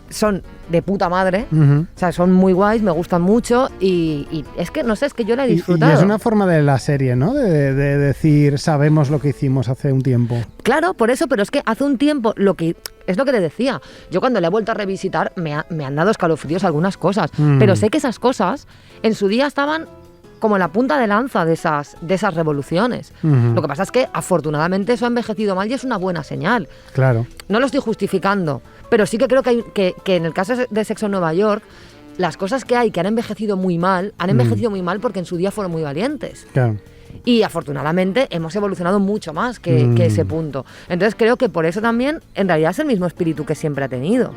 B: son de puta madre, o sea, son muy guays, me gustan mucho y es que, no sé, es que yo la he disfrutado.
A: Y es una forma de la serie, ¿no? De decir, sabemos lo que hicimos hace un tiempo.
B: Claro, por eso, pero es que hace un tiempo, es lo que te decía, yo cuando la he vuelto a revisitar me han dado escalofríos algunas cosas, pero sé que esas cosas en su día estaban como en la punta de lanza de esas revoluciones. Lo que pasa es que afortunadamente eso ha envejecido mal y es una buena señal.
A: Claro.
B: No lo estoy justificando, pero sí que creo que en el caso de Sexo en Nueva York, las cosas que hay que han envejecido muy mal porque en su día fueron muy valientes.
A: Claro.
B: Y afortunadamente hemos evolucionado mucho más que ese punto. Entonces creo que por eso también en realidad es el mismo espíritu que siempre ha tenido.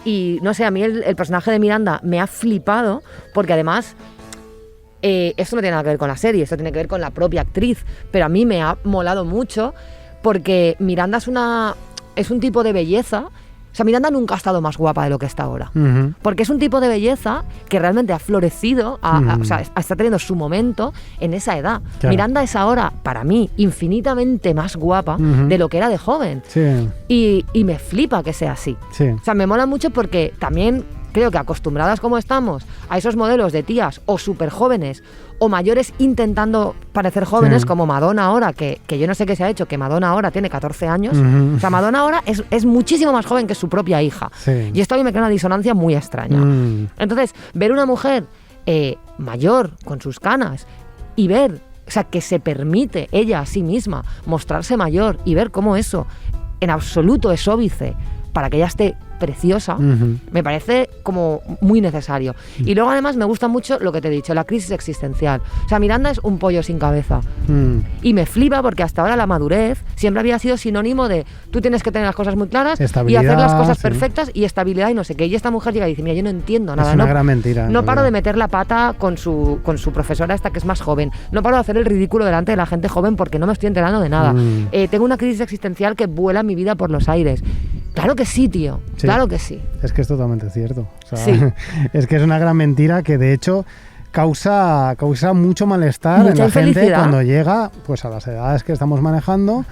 B: Y no sé, a mí el personaje de Miranda me ha flipado porque además esto no tiene nada que ver con la serie, esto tiene que ver con la propia actriz, pero a mí me ha molado mucho porque Miranda es un tipo de belleza O sea, Miranda nunca ha estado más guapa de lo que está ahora.
A: Ujú.
B: Porque es un tipo de belleza que realmente ha florecido, o sea, está teniendo su momento en esa edad.
A: Claro.
B: Miranda es ahora, para mí, infinitamente más guapa
A: Ujú.
B: de lo que era de joven.
A: Sí,
B: Y me flipa que sea así.
A: sí.
B: O sea, me mola mucho porque también creo que acostumbradas como estamos a esos modelos de tías o súper jóvenes o mayores intentando parecer jóvenes,
A: Sí.
B: como Madonna ahora, que yo no sé qué se ha hecho, que Madonna ahora tiene 14 años.
A: Ujú.
B: O sea, Madonna ahora es muchísimo más joven que su propia hija.
A: Sí.
B: Y esto a mí me crea una disonancia muy extraña.
A: Mm.
B: Entonces, ver una mujer mayor, con sus canas, y ver, o sea, que se permite ella a sí misma mostrarse mayor y ver cómo eso en absoluto es óbice para que ella esté preciosa,
A: Ujú.
B: me parece como muy necesario. Y luego además me gusta mucho lo que te he dicho, la crisis existencial. O sea, Miranda es un pollo sin cabeza.
A: Mm.
B: Y me flipa porque hasta ahora la madurez siempre había sido sinónimo de tú tienes que tener las cosas muy claras y
A: Estabilidad,
B: hacer las cosas
A: sí.
B: perfectas y estabilidad y no sé qué. Y esta mujer llega y dice, mira, yo no entiendo nada.
A: Es una
B: no,
A: gran mentira. en
B: no paro
A: realidad.
B: de meter la pata con su profesora esta que es más joven. No paro de hacer el ridículo delante de la gente joven porque no me estoy enterando de nada.
A: Mm.
B: Tengo una crisis existencial que vuela mi vida por los aires. Claro que sí, tío.
A: Sí.
B: Claro que sí.
A: Es que es totalmente cierto. O sea,
B: Sí.
A: Es que es una gran mentira que de hecho causa mucho malestar en
B: Mucha
A: la gente
B: infelicidad.
A: cuando llega pues a las edades que estamos manejando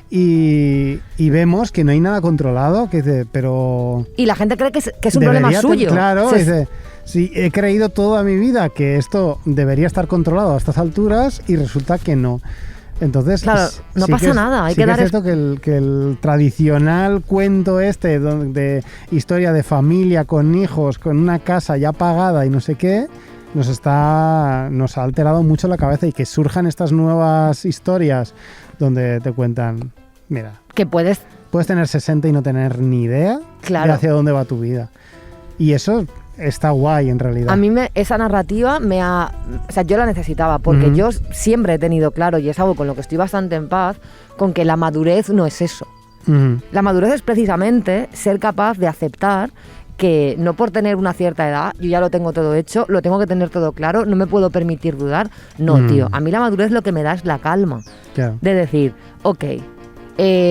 A: y vemos que no hay nada controlado, que dice, pero
B: Y la gente cree que es un problema
A: debería
B: suyo.
A: claro,
B: Se-
A: dice, sí, he creído toda mi vida que esto debería estar controlado a estas alturas y resulta que no. Entonces,
B: Claro, no
A: sí
B: pasa
A: que es-
B: nada, hay
A: sí
B: que
A: que
B: dar
A: es cierto que el tradicional cuento de historia de familia con hijos, con una casa ya pagada y no sé qué, nos ha alterado mucho la cabeza y que surjan estas nuevas historias donde te cuentan, mira,
B: que puedes
A: puedes tener 60 y no tener ni idea
B: Claro.
A: de hacia dónde va tu vida. Y eso está guay en realidad.
B: A mí esa narrativa o sea, yo la necesitaba porque
A: Ujú.
B: yo siempre he tenido claro, y es algo con lo que estoy bastante en paz, con que la madurez no es eso.
A: Ujú.
B: La madurez es precisamente ser capaz de aceptar que no por tener una cierta edad, yo ya lo tengo todo hecho, lo tengo que tener todo claro, no me puedo permitir dudar. No, tío, a mí la madurez lo que me da es la calma
A: Claro.
B: de decir, ok,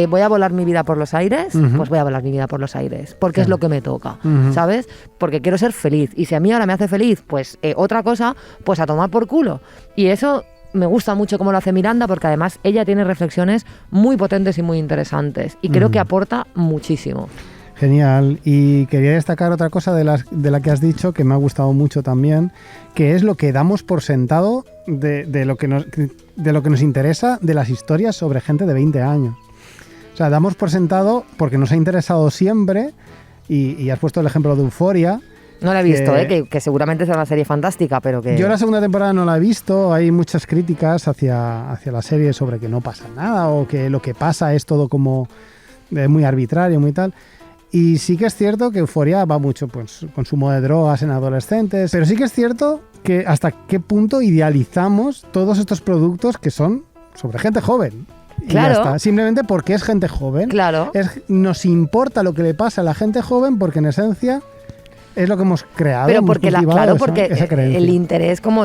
B: voy a volar mi vida por los aires,
A: Ujú.
B: pues voy a volar mi vida por los aires, porque es
A: Claro.
B: lo que me toca,
A: Ujú.
B: ¿sabes? Porque quiero ser feliz. Y si a mí ahora me hace feliz, pues otra cosa, pues a tomar por culo. Y eso me gusta mucho cómo lo hace Miranda, porque además ella tiene reflexiones muy potentes y muy interesantes. Y creo
A: Ujú.
B: que aporta muchísimo.
A: Genial. Y quería destacar otra cosa de la que has dicho que me ha gustado mucho también, que es lo que damos por sentado de lo que nos interesa de las historias sobre gente de 20 años. O sea, damos por sentado porque nos ha interesado siempre y has puesto el ejemplo de Euphoria.
B: No la he visto,
A: Que-
B: que seguramente será una serie fantástica, pero que...
A: Yo la segunda temporada no la he visto, hay muchas críticas hacia la serie sobre que no pasa nada o que lo que pasa es todo como muy arbitrario, muy tal. Y sí que es cierto que Euphoria va mucho pues, consumo de drogas en adolescentes, pero sí que es cierto que hasta qué punto idealizamos todos estos productos que son sobre gente joven. Y
B: Claro.
A: ya está. Simplemente porque es gente joven.
B: Claro.
A: Nos importa lo que le pasa a la gente joven porque en esencia es lo que hemos creado.
B: Pero
A: hemos
B: porque,
A: cultivado
B: claro,
A: esa-
B: porque
A: esa creencia.
B: el interés, como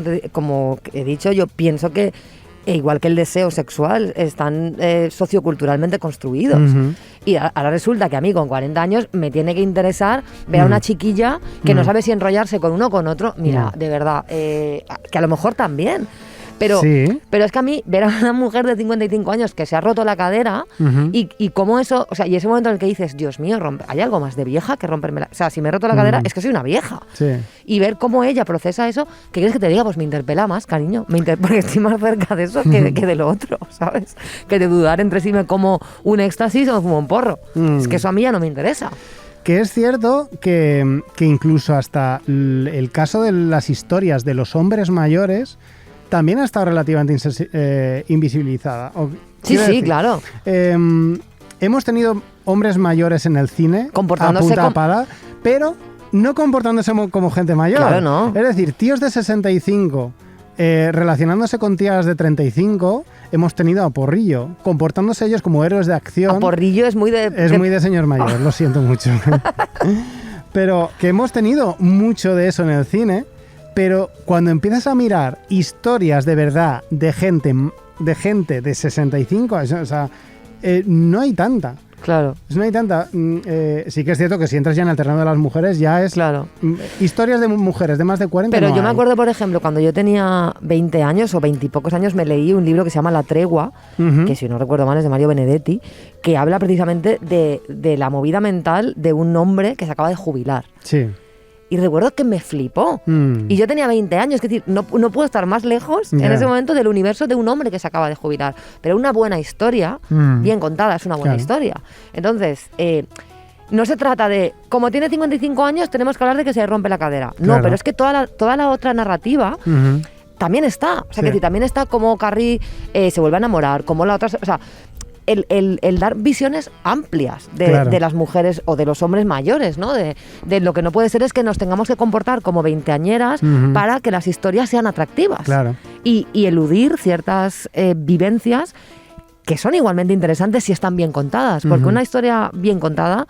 B: he dicho, yo pienso que igual que el deseo sexual, están socioculturalmente construidos.
A: Ujú.
B: Y ahora resulta que a mí con 40 años me tiene que interesar ver a una chiquilla que no
A: Mm.
B: sabe si enrollarse con uno o con otro. Mira,
A: No.
B: de verdad, que a lo mejor también. Pero,
A: Sí.
B: pero es que a mí ver a una mujer de 55 años que se ha roto la cadera
A: Ujú.
B: y cómo eso, o sea, y ese momento en el que dices, Dios mío, ¿hay algo más de vieja que romperme la... O sea, si me he roto la cadera es que soy una vieja.
A: Sí.
B: Y ver cómo ella procesa eso, ¿qué quieres que te diga? Pues me interpela más, cariño. Porque estoy más cerca de eso que de lo otro, ¿sabes? Que de dudar entre si me como un éxtasis o me fumo un porro. Es que eso a mí ya no me interesa.
A: Que es cierto que incluso hasta el caso de las historias de los hombres mayores también ha estado relativamente invisibilizada.
B: Sí,
A: Quiero
B: sí,
A: decir,
B: claro.
A: Hemos tenido hombres mayores en el cine
B: Comportándose
A: a punta
B: como-
A: pala, pero no comportándose como gente mayor.
B: Claro, no.
A: Es decir, tíos de 65 relacionándose con tías de 35, hemos tenido a Porrillo, comportándose ellos como héroes de acción.
B: A Porrillo es muy de...
A: Es muy de señor mayor, lo siento mucho. Pero que hemos tenido mucho de eso en el cine, pero cuando empiezas a mirar historias de verdad de gente de 65, o sea, no hay tanta.
B: Claro.
A: No hay tanta. Sí que es cierto que si entras ya en el terreno de las mujeres, ya es.
B: Claro.
A: Historias de mujeres de más de 40.
B: Pero
A: no
B: yo me
A: hay.
B: acuerdo, por ejemplo, cuando yo tenía 20 años o 20 y pocos años, me leí un libro que se llama La Tregua, que si no recuerdo mal es de Mario Benedetti, que habla precisamente de la movida mental de un hombre que se acaba de jubilar.
A: Sí.
B: Y recuerdo que me flipó. Y yo tenía 20 años, es decir, no puedo estar más lejos en ese momento del universo de un hombre que se acaba de jubilar. Pero una buena historia, bien contada, es una buena historia. Entonces, no se trata de, como tiene 55 años, tenemos que hablar de que se rompe la cadera. No,
A: Claro.
B: pero es que toda la otra narrativa también está. O sea, que también está como Carrie se vuelve a enamorar, como la otra... O sea, el dar visiones amplias de las mujeres o de los hombres mayores, ¿no? De lo que no puede ser es que nos tengamos que comportar como veinteañeras para que las historias sean atractivas.
A: Claro.
B: Y eludir ciertas vivencias que son igualmente interesantes si están bien contadas, porque una historia bien contada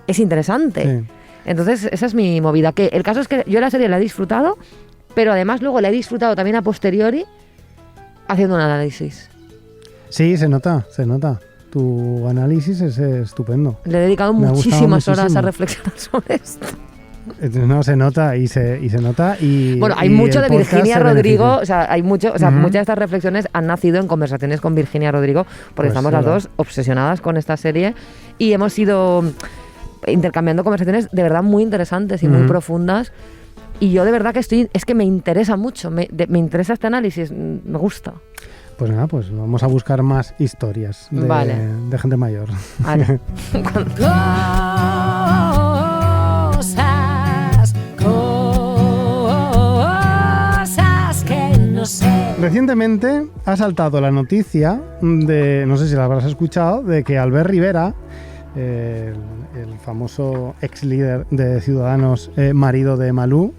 B: es interesante.
A: Sí.
B: Entonces, esa es mi movida. Que el caso es que yo la serie la he disfrutado, pero además luego la he disfrutado también a posteriori haciendo un análisis.
A: Sí, se nota. Tu análisis es estupendo.
B: Le he dedicado
A: Me ha gustado
B: muchísimas horas
A: muchísimo.
B: a reflexionar sobre esto.
A: No, se nota y se nota. Y,
B: Bueno, hay
A: y
B: mucho
A: el
B: de
A: podcast
B: Virginia
A: se
B: Rodrigo,
A: beneficia.
B: o sea, hay mucho, o sea, muchas de estas reflexiones han nacido en conversaciones con Virginia Rodrigo, porque
A: Pues
B: estamos las dos obsesionadas con esta serie y hemos ido intercambiando conversaciones de verdad muy interesantes y muy profundas. Y yo de verdad que es que me interesa mucho, me interesa este análisis, me gusta.
A: Pues nada, pues vamos a buscar más historias de gente mayor.
B: Vale.
D: Cosas que no sé.
A: Recientemente ha saltado la noticia de, no sé si la habrás escuchado, de que Albert Rivera, el famoso ex líder de Ciudadanos, marido de Malú,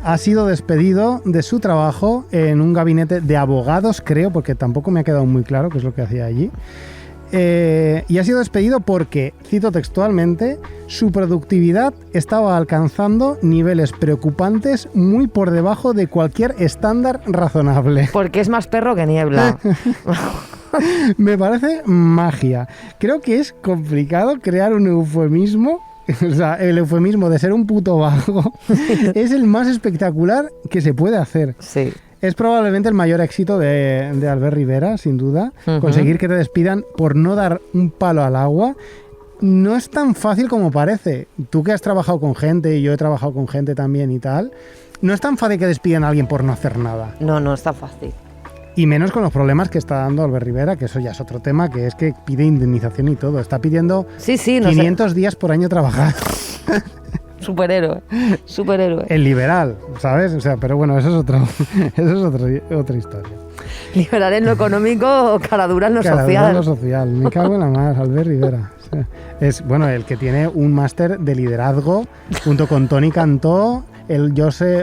A: ha sido despedido de su trabajo en un gabinete de abogados, creo, porque tampoco me ha quedado muy claro qué es lo que hacía allí. Y ha sido despedido porque, cito textualmente, su productividad estaba alcanzando niveles preocupantes muy por debajo de cualquier estándar razonable.
B: Porque es más perro que niebla.
A: Me parece magia. Creo que es complicado crear un eufemismo. O sea, el eufemismo de ser un puto vago es el más espectacular que se puede hacer.
B: Sí.
A: Es probablemente el mayor éxito de Albert Rivera, sin duda. Conseguir que te despidan por no dar un palo al agua no es tan fácil como parece. Tú que has trabajado con gente y yo he trabajado con gente también y tal, no es tan fácil que despidan a alguien por no hacer nada.
B: No es tan fácil.
A: Y menos con los problemas que está dando Albert Rivera, que eso ya es otro tema, que es que pide indemnización y todo. Está pidiendo
B: Sí, no
A: 500 días por año trabajar.
B: Superhéroe.
A: El liberal, ¿sabes? O sea, pero bueno, eso es otra historia.
B: Liberal en lo económico, cara dura en lo
A: Cara dura
B: social.
A: en lo social. Me cago en la mar, Albert Rivera. O sea, es, bueno, el que tiene un máster de liderazgo junto con Tony Cantó, el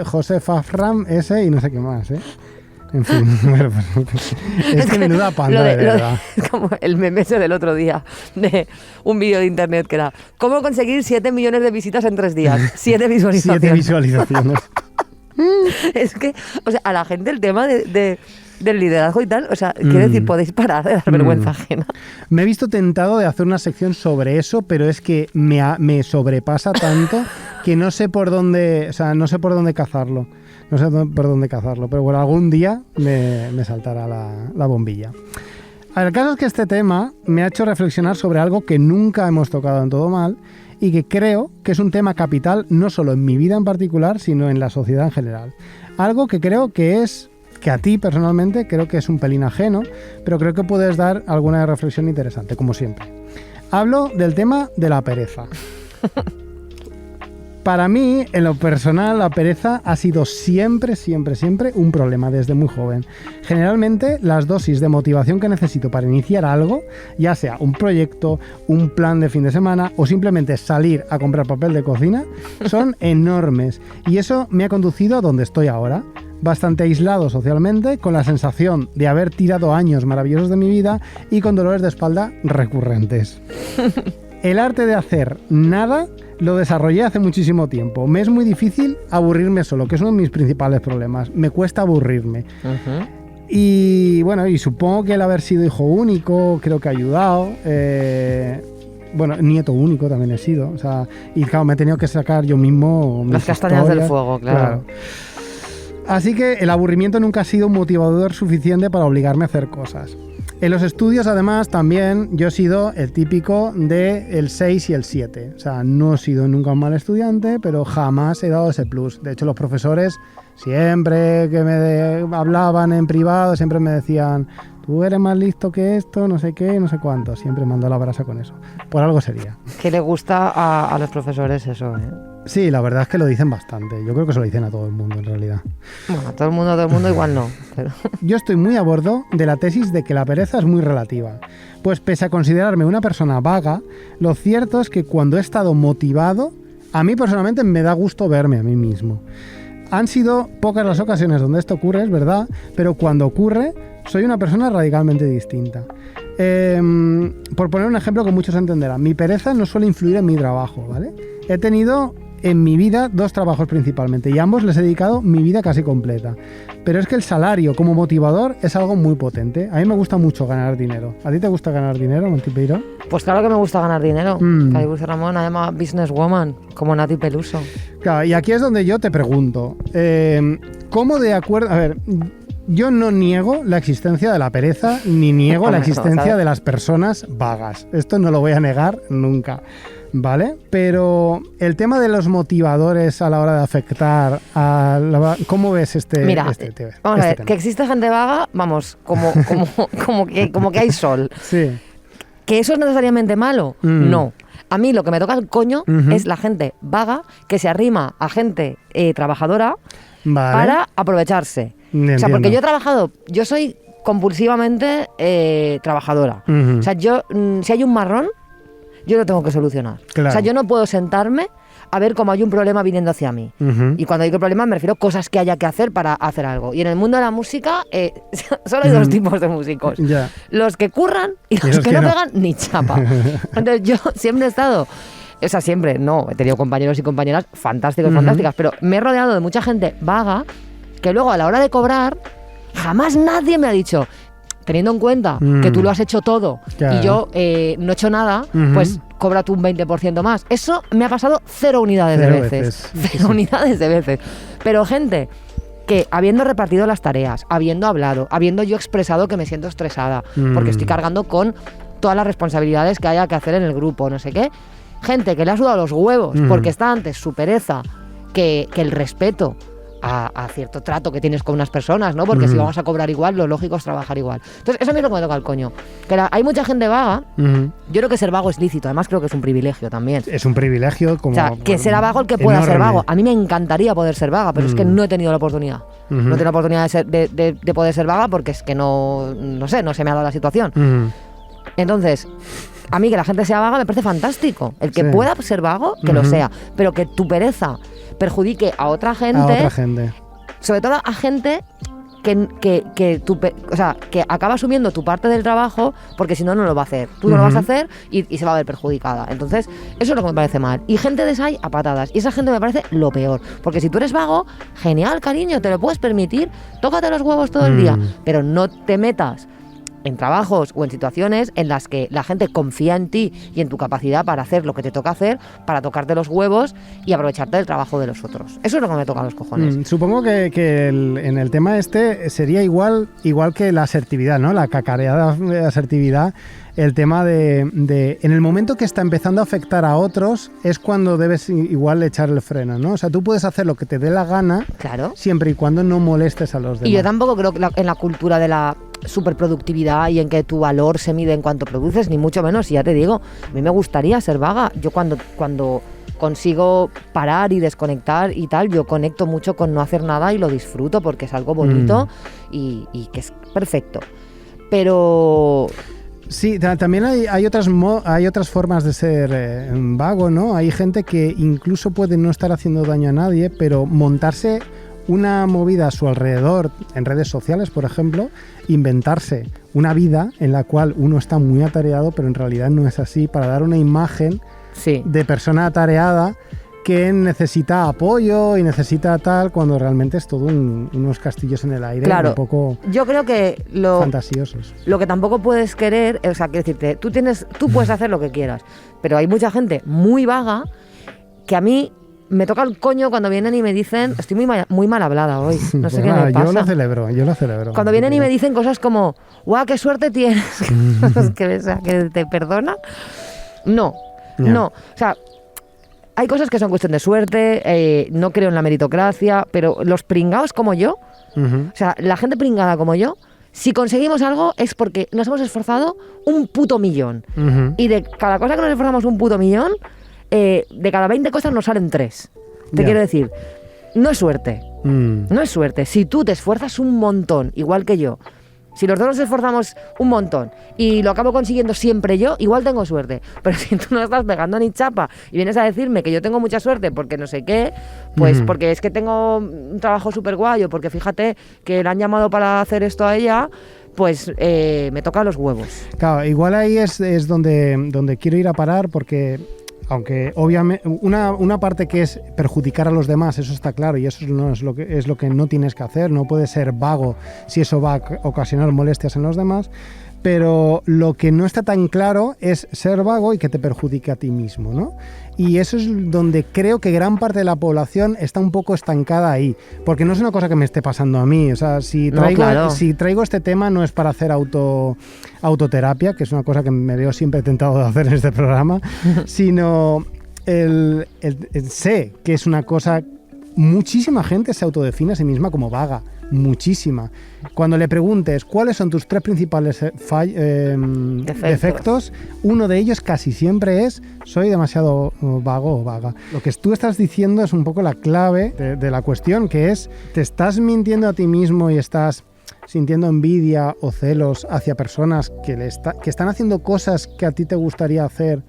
A: José Fafram ese y no sé qué más, ¿eh? En fin, bueno, pues, es que menuda panda, de verdad.
B: Es como el meme ese del otro día, de un vídeo de internet que era ¿cómo conseguir 7 millones de visitas en 3 días? 7 visualizaciones.
A: 7 visualizaciones.
B: Es que, o sea, a la gente el tema del liderazgo y tal, o sea, quiero decir, podéis parar de dar vergüenza ajena.
A: Me he visto tentado de hacer una sección sobre eso, pero es que me sobrepasa tanto que no sé por dónde, o sea, no sé por dónde cazarlo. No sé por dónde cazarlo, pero bueno, algún día me saltará la bombilla. El caso es que este tema me ha hecho reflexionar sobre algo que nunca hemos tocado en Todo Mal y que creo que es un tema capital no solo en mi vida en particular, sino en la sociedad en general. Algo que creo que a ti personalmente creo que es un pelín ajeno, pero creo que puedes dar alguna reflexión interesante, como siempre. Hablo del tema de la pereza. Para mí, en lo personal, la pereza ha sido siempre un problema desde muy joven. Generalmente, las dosis de motivación que necesito para iniciar algo, ya sea un proyecto, un plan de fin de semana o simplemente salir a comprar papel de cocina, son enormes. Y eso me ha conducido a donde estoy ahora. Bastante aislado socialmente, con la sensación de haber tirado años maravillosos de mi vida y con dolores de espalda recurrentes. El arte de hacer nada lo desarrollé hace muchísimo tiempo. Me es muy difícil aburrirme solo, que es uno de mis principales problemas. Me cuesta aburrirme. Y bueno, y supongo que el haber sido hijo único creo que ha ayudado. Bueno, nieto único también he sido. O sea, y claro, me he tenido que sacar yo mismo
B: las castañas del fuego, claro.
A: Así que el aburrimiento nunca ha sido un motivador suficiente para obligarme a hacer cosas. En los estudios, además, también yo he sido el típico del 6 y el 7. O sea, no he sido nunca un mal estudiante, pero jamás he dado ese plus. De hecho, los profesores, siempre que me hablaban en privado, siempre me decían: tú eres más listo que esto, no sé qué, no sé cuánto. Siempre me han dado la brasa con eso. Por algo sería.
B: Que le gusta a los profesores eso, ¿eh?
A: Sí, la verdad es que lo dicen bastante. Yo creo que se lo dicen a todo el mundo, en realidad.
B: Bueno, a todo el mundo igual no. Pero...
A: Yo estoy muy a bordo de la tesis de que la pereza es muy relativa. Pues pese a considerarme una persona vaga, lo cierto es que cuando he estado motivado, a mí personalmente me da gusto verme a mí mismo. Han sido pocas las ocasiones donde esto ocurre, es verdad, pero cuando ocurre, soy una persona radicalmente distinta. Por poner un ejemplo que muchos entenderán, mi pereza no suele influir en mi trabajo, ¿vale? He tenido en mi vida 2 trabajos principalmente y a ambos les he dedicado mi vida casi completa. Pero es que el salario como motivador es algo muy potente. A mí me gusta mucho ganar dinero. ¿A ti te gusta ganar dinero, Monty Peiró?
B: Pues claro que me gusta ganar dinero. Caribuce Ramón, además businesswoman, como Nati Peluso.
A: Claro, y aquí es donde yo te pregunto, ¿cómo de acuerdo? A ver, yo no niego la existencia de la pereza, ni niego la existencia de las personas vagas. Esto no lo voy a negar nunca. ¿Vale? Pero el tema de los motivadores a la hora de afectar a la... ¿Cómo ves
B: Mira, vamos a ver, tema? Que existe gente vaga, vamos, como que hay sol.
A: Sí.
B: ¿Que eso es necesariamente malo? No. A mí lo que me toca el coño es la gente vaga que se arrima a gente trabajadora para aprovecharse. Entiendo. O sea, porque yo soy compulsivamente trabajadora. O sea, si hay un marrón, yo lo tengo que solucionar. Claro. O sea, yo no puedo sentarme a ver cómo hay un problema viniendo hacia mí. Y cuando digo problema me refiero a cosas que haya que hacer para hacer algo. Y en el mundo de la música solo hay 2 tipos de músicos. Yeah. Los que curran y los que no pegan ni chapa. Entonces yo siempre he estado... O sea, siempre, no, he tenido compañeros y compañeras fantásticas, pero me he rodeado de mucha gente vaga que luego a la hora de cobrar jamás nadie me ha dicho... Teniendo en cuenta que tú lo has hecho todo y yo no he hecho nada, pues cobra tú un 20% más. Eso me ha pasado 0 unidades de veces. 0 unidades de veces. Pero gente que habiendo repartido las tareas, habiendo hablado, habiendo yo expresado que me siento estresada, porque estoy cargando con todas las responsabilidades que haya que hacer en el grupo, no sé qué. Gente que le ha sudado los huevos porque está antes su pereza que el respeto a cierto trato que tienes con unas personas, ¿no? Porque si vamos a cobrar igual, lo lógico es trabajar igual. Entonces, eso a mí es lo que me toca el coño. Que hay mucha gente vaga. Yo creo que ser vago es lícito. Además, creo que es un privilegio también.
A: Es un privilegio como...
B: O sea, que será vago el que pueda ser vago. A mí me encantaría poder ser vaga, pero es que no he tenido la oportunidad. No he tenido la oportunidad de poder ser vaga porque es que no sé, no se me ha dado la situación. Entonces... A mí que la gente sea vaga me parece fantástico. El que pueda ser vago, que lo sea. Pero que tu pereza perjudique a otra gente. Sobre todo a gente que acaba asumiendo tu parte del trabajo porque si no, no lo va a hacer. Tú no lo vas a hacer y se va a ver perjudicada. Entonces, eso es lo que me parece mal. Y gente de esa hay a patadas. Y esa gente me parece lo peor. Porque si tú eres vago, genial, cariño, te lo puedes permitir. Tócate los huevos todo el día. Pero no te metas en trabajos o en situaciones en las que la gente confía en ti y en tu capacidad para hacer lo que te toca hacer, para tocarte los huevos y aprovecharte del trabajo de los otros. Eso es lo que me toca a los cojones.
A: Supongo que en el tema sería igual que la asertividad, ¿no? La cacareada de asertividad. El tema de en el momento que está empezando a afectar a otros es cuando debes igual echar el freno, ¿no? O sea, tú puedes hacer lo que te dé la gana,
B: claro,
A: siempre y cuando no molestes a los demás.
B: Y yo tampoco creo que en la cultura de la superproductividad y en que tu valor se mide en cuanto produces, ni mucho menos. Y ya te digo, a mí me gustaría ser vaga. Yo cuando consigo parar y desconectar y tal, yo conecto mucho con no hacer nada y lo disfruto porque es algo bonito y que es perfecto. Pero...
A: Sí, también hay otras formas de ser vago, ¿no? Hay gente que incluso puede no estar haciendo daño a nadie, pero montarse una movida a su alrededor, en redes sociales, por ejemplo, inventarse una vida en la cual uno está muy atareado, pero en realidad no es así, para dar una imagen de persona atareada que necesita apoyo y necesita tal, cuando realmente es todo unos castillos en el aire,
B: claro,
A: un poco
B: yo creo que
A: fantasiosos.
B: Lo que tampoco puedes querer, o sea, quiero decirte, tú puedes hacer lo que quieras, pero hay mucha gente muy vaga que a mí me toca el coño cuando vienen y me dicen, estoy muy mal hablada hoy, no sé qué me pasa.
A: Yo lo celebro.
B: Cuando vienen y me dicen cosas como, ¡guau, qué suerte tienes! que te perdona. No. O sea, hay cosas que son cuestión de suerte, no creo en la meritocracia, pero los pringados como yo, o sea, la gente pringada como yo, si conseguimos algo es porque nos hemos esforzado un puto millón. Y de cada cosa que nos esforzamos un puto millón, de cada 20 cosas nos salen 3. Te quiero decir, no es suerte. No es suerte. Si tú te esfuerzas un montón, igual que yo, si los dos nos esforzamos un montón y lo acabo consiguiendo siempre yo, igual tengo suerte. Pero si tú no estás pegando ni chapa y vienes a decirme que yo tengo mucha suerte porque no sé qué, pues porque es que tengo un trabajo súper guay o porque fíjate que le han llamado para hacer esto a ella, pues me toca los huevos.
A: Claro, igual ahí es donde quiero ir a parar, porque aunque obviamente una parte que es perjudicar a los demás, eso está claro, y eso no es lo que no tienes que hacer. No puedes ser vago si eso va a ocasionar molestias en los demás, pero lo que no está tan claro es ser vago y que te perjudique a ti mismo, ¿no? Y eso es donde creo que gran parte de la población está un poco estancada ahí, porque no es una cosa que me esté pasando a mí. O sea, si traigo este tema no es para hacer autoterapia, que es una cosa que me veo siempre tentado de hacer en este programa, sino sé que es una cosa. Muchísima gente se autodefine a sí misma como vaga, muchísima. Cuando le preguntes cuáles son tus 3 principales defectos, uno de ellos casi siempre es: soy demasiado vago o vaga. Lo que tú estás diciendo es un poco la clave de la cuestión, que es: te estás mintiendo a ti mismo y estás sintiendo envidia o celos hacia personas que están haciendo cosas que a ti te gustaría hacer,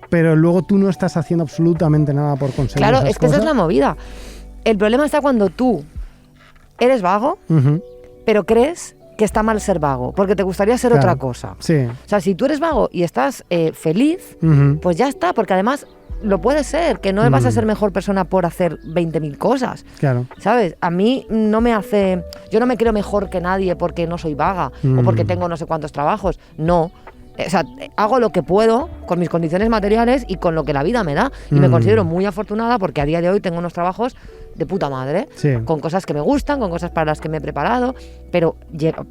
A: pero luego tú no estás haciendo absolutamente nada por conseguir esas cosas.
B: Claro, es que esa es la movida. El problema está cuando tú eres vago, pero crees que está mal ser vago, porque te gustaría ser otra cosa.
A: Sí.
B: O sea, si tú eres vago y estás feliz, pues ya está, porque además lo puede ser, que no vas a ser mejor persona por hacer 20.000 cosas.
A: Claro.
B: ¿Sabes? A mí no me hace... Yo no me creo mejor que nadie porque no soy vaga o porque tengo no sé cuántos trabajos. No. O sea, hago lo que puedo con mis condiciones materiales y con lo que la vida me da. Y me considero muy afortunada porque a día de hoy tengo unos trabajos de puta madre, con cosas que me gustan, con cosas para las que me he preparado, pero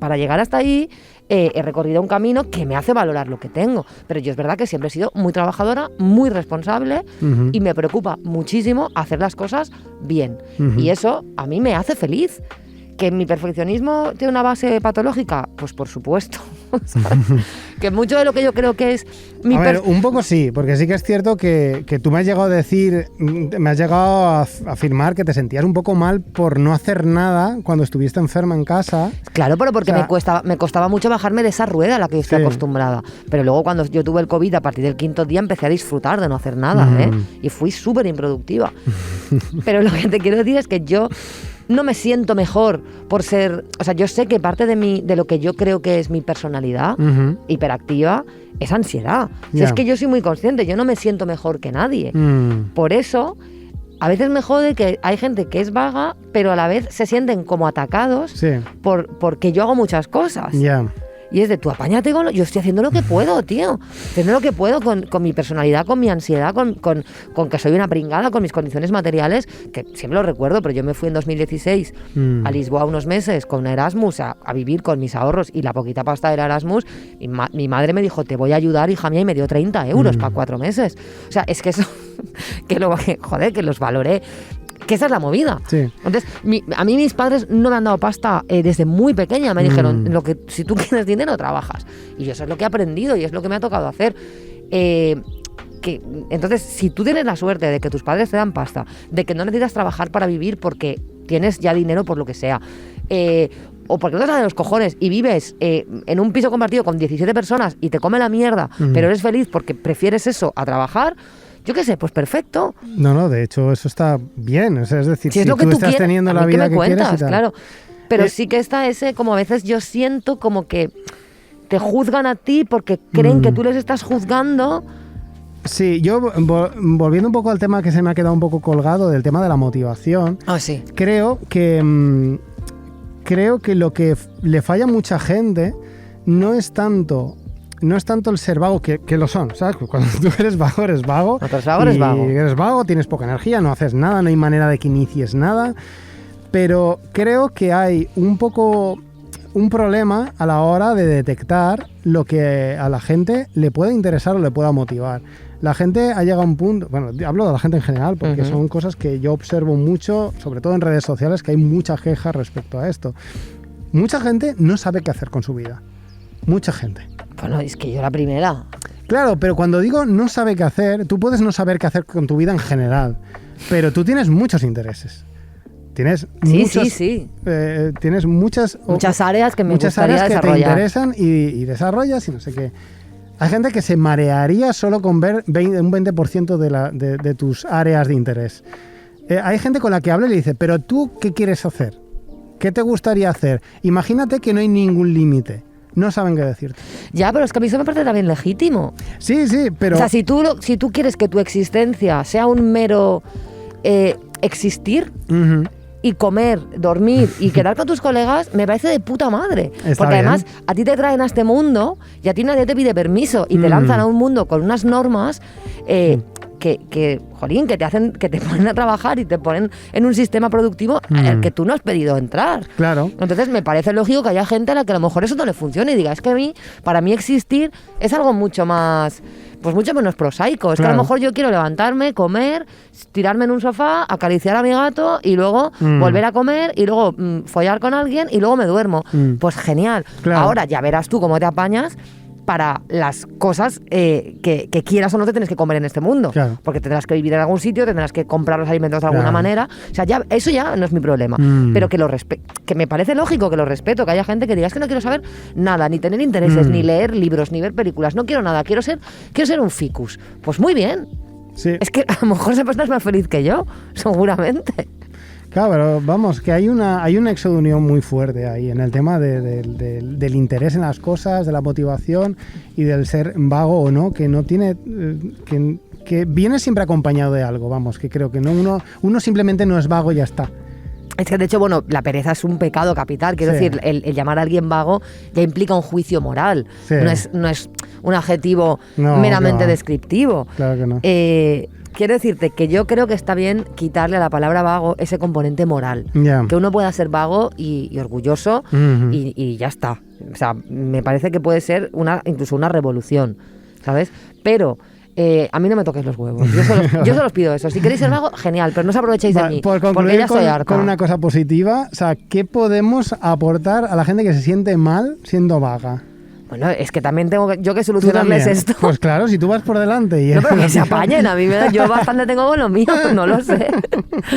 B: para llegar hasta ahí he recorrido un camino que me hace valorar lo que tengo. Pero yo es verdad que siempre he sido muy trabajadora, muy responsable y me preocupa muchísimo hacer las cosas bien. Y eso a mí me hace feliz. ¿Que mi perfeccionismo tiene una base patológica? Pues por supuesto. Que mucho de lo que yo creo que es
A: mi... A ver, un poco sí, porque sí que es cierto que tú me has llegado a decir, me has llegado a afirmar que te sentías un poco mal por no hacer nada cuando estuviste enferma en casa.
B: Claro, pero porque me costaba mucho bajarme de esa rueda a la que estoy acostumbrada. Pero luego cuando yo tuve el COVID, a partir del 5.º día empecé a disfrutar de no hacer nada, y fui súper improductiva. Pero lo que te quiero decir es que yo no me siento mejor por ser... O sea, yo sé que parte de lo que yo creo que es mi personalidad hiperactiva es ansiedad. Si es que yo soy muy consciente, yo no me siento mejor que nadie. Por eso, a veces me jode que hay gente que es vaga, pero a la vez se sienten como atacados porque yo hago muchas cosas. Y es de tú apáñate yo estoy haciendo lo que puedo, tío. Haciendo lo que puedo con mi personalidad, con mi ansiedad, con que soy una pringada, con mis condiciones materiales, que siempre lo recuerdo, pero yo me fui en 2016 a Lisboa unos meses con Erasmus a vivir con mis ahorros y la poquita pasta del Erasmus. Y mi madre me dijo, te voy a ayudar, hija mía, y me dio 30 euros para 4 meses. O sea, es que eso, que los valoré. Que esa es la movida. Entonces, a mí mis padres no me han dado pasta desde muy pequeña. Me dijeron, si tú quieres dinero, trabajas. Y eso es lo que he aprendido y es lo que me ha tocado hacer. Entonces, si tú tienes la suerte de que tus padres te dan pasta, de que no necesitas trabajar para vivir porque tienes ya dinero por lo que sea, o porque no te salen los cojones y vives en un piso compartido con 17 personas y te come la mierda, pero eres feliz porque prefieres eso a trabajar, yo qué sé, pues perfecto.
A: No, de hecho eso está bien. O sea, es decir,
B: si es lo que tú
A: estás teniendo la vida que quieres y tal.
B: Claro. Pero sí que está como a veces yo siento como que te juzgan a ti porque creen que tú les estás juzgando
A: Sí, yo volviendo un poco al tema que se me ha quedado un poco colgado, del tema de la motivación.
B: Ah, sí.
A: Creo que lo que le falla a mucha gente no es tanto el ser vago, que lo son, ¿sabes? Cuando tú eres vago, eres vago.
B: Cuando eres vago, eres vago.
A: Eres vago, tienes poca energía, no haces nada, no hay manera de que inicies nada. Pero creo que hay un poco un problema a la hora de detectar lo que a la gente le pueda interesar o le pueda motivar. La gente ha llegado a un punto, bueno, hablo de la gente en general, porque son cosas que yo observo mucho, sobre todo en redes sociales, que hay mucha queja respecto a esto. Mucha gente no sabe qué hacer con su vida. Mucha gente.
B: Bueno, es que yo la primera.
A: Claro, pero cuando digo no sabe qué hacer, tú puedes no saber qué hacer con tu vida en general, pero tú tienes muchos intereses. Tienes tienes muchas
B: áreas que me
A: muchas
B: gustaría
A: áreas que
B: desarrollar.
A: te interesan y desarrollas y no sé qué. Hay gente que se marearía solo con ver un 20% de tus áreas de interés. Hay gente con la que habla y le dice, pero tú, ¿qué quieres hacer? ¿Qué te gustaría hacer? Imagínate que no hay ningún límite. No saben qué decirte.
B: Ya, pero es que a mí eso me parece también legítimo.
A: Sí, pero...
B: O sea, si tú quieres que tu existencia sea un mero existir... y comer, dormir y quedar con tus colegas, me parece de puta madre.
A: Está
B: porque
A: bien.
B: además a ti te traen a este mundo y a ti nadie te pide permiso y te lanzan a un mundo con unas normas jolín, que te ponen a trabajar y te ponen en un sistema productivo al que tú no has pedido entrar.
A: Claro.
B: Entonces me parece lógico que haya gente a la que a lo mejor eso no le funcione y diga, es que para mí existir es algo mucho más... pues mucho menos prosaico. Es que a lo mejor yo quiero levantarme, comer, tirarme en un sofá, acariciar a mi gato y luego volver a comer y luego follar con alguien y luego me duermo. Pues genial.
A: Claro.
B: Ahora ya verás tú cómo te apañas para las cosas que quieras o no te tienes que comer en este mundo.
A: Claro.
B: Porque tendrás que vivir en algún sitio, tendrás que comprar los alimentos de alguna
A: Claro.
B: manera. O sea, eso ya no es mi problema. Pero que me parece lógico que lo respeto, que haya gente que diga, es que no quiero saber nada, ni tener intereses, ni leer libros, ni ver películas. No quiero nada, quiero ser un ficus. Pues muy bien.
A: Sí.
B: Es que a lo mejor esa persona es más feliz que yo, seguramente.
A: Claro, pero vamos, que hay un nexo de unión muy fuerte ahí en el tema del interés en las cosas, de la motivación y del ser vago o no, que no tiene... que viene siempre acompañado de algo, vamos, que creo que no uno simplemente no es vago y ya está.
B: Es que, de hecho, bueno, la pereza es un pecado capital. Quiero decir, el llamar a alguien vago ya implica un juicio moral.
A: Sí.
B: No es un adjetivo
A: No,
B: meramente
A: no.
B: descriptivo.
A: Claro que no.
B: Quiero decirte que yo creo que está bien quitarle a la palabra vago ese componente moral.
A: Ya.
B: Que uno pueda ser vago y orgulloso y ya está. O sea, me parece que puede ser incluso una revolución, ¿sabes? Pero... a mí no me toquéis los huevos. Yo solo os pido eso. Si queréis ser vago, genial, pero no os aprovechéis de mí.
A: Por
B: Porque
A: concluir
B: ya estoy harta.
A: con una cosa positiva, o sea, ¿qué podemos aportar a la gente que se siente mal siendo vaga?
B: Bueno, es que también tengo yo que
A: ¿Tú
B: solucionarles
A: también?
B: esto.
A: Pues claro, si tú vas por delante y...
B: No, pero que se apañen, a mí yo bastante tengo con lo mío, no lo sé.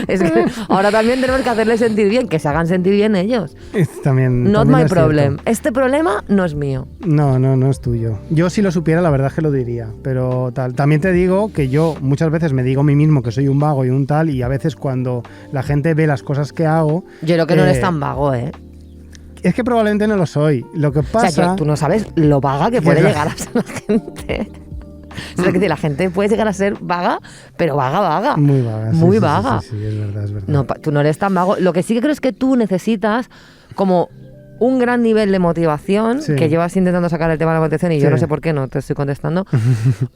B: Es que ahora también tenemos que hacerles sentir bien, que se hagan sentir bien ellos.
A: También
B: Not my
A: es
B: problem.
A: cierto.
B: Este problema no es mío.
A: No es tuyo. Yo si lo supiera, la verdad es que lo diría. Pero también te digo que yo muchas veces me digo a mí mismo que soy un vago y un tal, y a veces cuando la gente ve las cosas que hago...
B: Yo creo que no eres tan vago, ¿eh?
A: Es que probablemente no lo soy. Lo que pasa...
B: O sea, tú no sabes lo vaga que puede llegar a ser la gente. O sea, que la gente puede llegar a ser vaga, pero vaga.
A: Muy vaga.
B: Muy
A: sí,
B: vaga.
A: Sí, es verdad.
B: No, tú no eres tan vago. Lo que sí que creo es que tú necesitas como un gran nivel de motivación, que llevas intentando sacar el tema de la motivación y yo no sé por qué no te estoy contestando.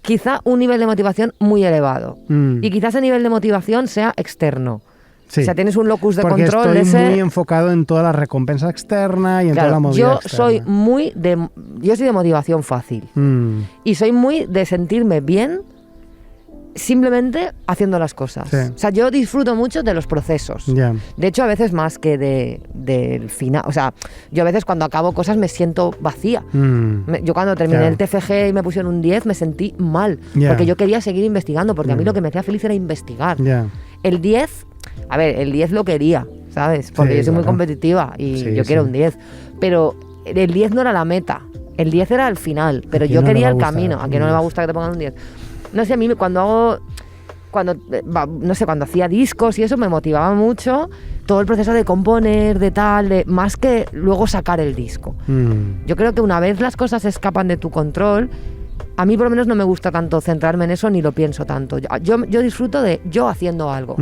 B: Quizá un nivel de motivación muy elevado. Y quizás ese nivel de motivación sea externo.
A: Sí.
B: O sea, tienes un locus de
A: porque
B: control.
A: estoy muy enfocado en toda la recompensa externa y en toda la movida
B: yo
A: externa.
B: soy de motivación fácil. Y soy muy de sentirme bien simplemente haciendo las cosas.
A: Sí.
B: O sea, yo disfruto mucho de los procesos.
A: Ya.
B: De hecho, a veces más que del final. O sea, yo a veces cuando acabo cosas me siento vacía. Yo cuando terminé el TFG y me pusieron un 10 me sentí mal. Porque yo quería seguir investigando, porque a mí lo que me hacía feliz era investigar. El 10... A ver, el 10 lo quería, ¿sabes? Porque yo soy muy competitiva y yo quiero un 10. Pero el 10 no era la meta. El 10 era el final. Pero yo quería el camino. ¿A quién no le va a gustar que te pongan un 10? No sé, a mí cuando hacía discos y eso me motivaba mucho todo el proceso de componer, de tal, más que luego sacar el disco. Yo creo que una vez las cosas escapan de tu control, A mí por lo menos no me gusta tanto centrarme en eso ni lo pienso tanto. Yo disfruto de yo haciendo algo,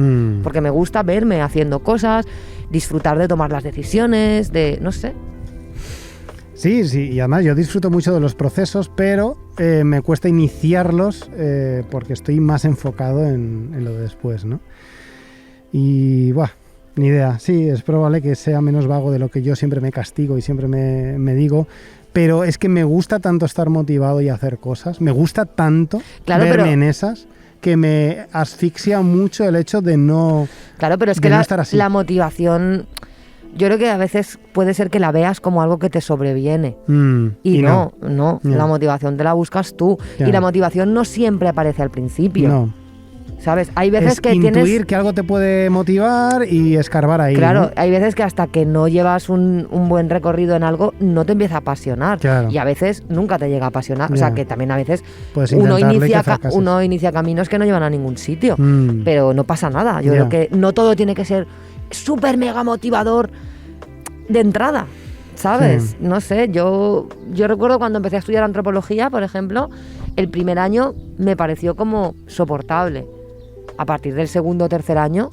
B: porque me gusta verme haciendo cosas, disfrutar de tomar las decisiones, de no sé.
A: Sí, y además yo disfruto mucho de los procesos, pero me cuesta iniciarlos porque estoy más enfocado en lo de después, ¿no? Y, ni idea. Sí, es probable que sea menos vago de lo que yo siempre me castigo y siempre me digo, pero es que me gusta tanto estar motivado y hacer cosas, me gusta tanto verme en esas, que me asfixia mucho el hecho de no
B: Claro, pero es que la motivación, yo creo que a veces puede ser que la veas como algo que te sobreviene. Y no, la motivación te la buscas tú. Y la motivación no siempre aparece al principio.
A: No.
B: ¿Sabes? Hay veces
A: es
B: que
A: intuir que algo te puede motivar y escarbar ahí.
B: Claro,
A: ¿no?
B: hay veces que hasta que no llevas un buen recorrido en algo, no te empieza a apasionar.
A: Claro.
B: Y a veces nunca te llega a apasionar. O sea, que también a veces uno inicia caminos que no llevan a ningún sitio. Pero no pasa nada. Yo creo que no todo tiene que ser súper mega motivador de entrada. ¿Sabes? No sé, yo recuerdo cuando empecé a estudiar antropología, por ejemplo, el primer año me pareció como soportable. A partir del segundo o tercer año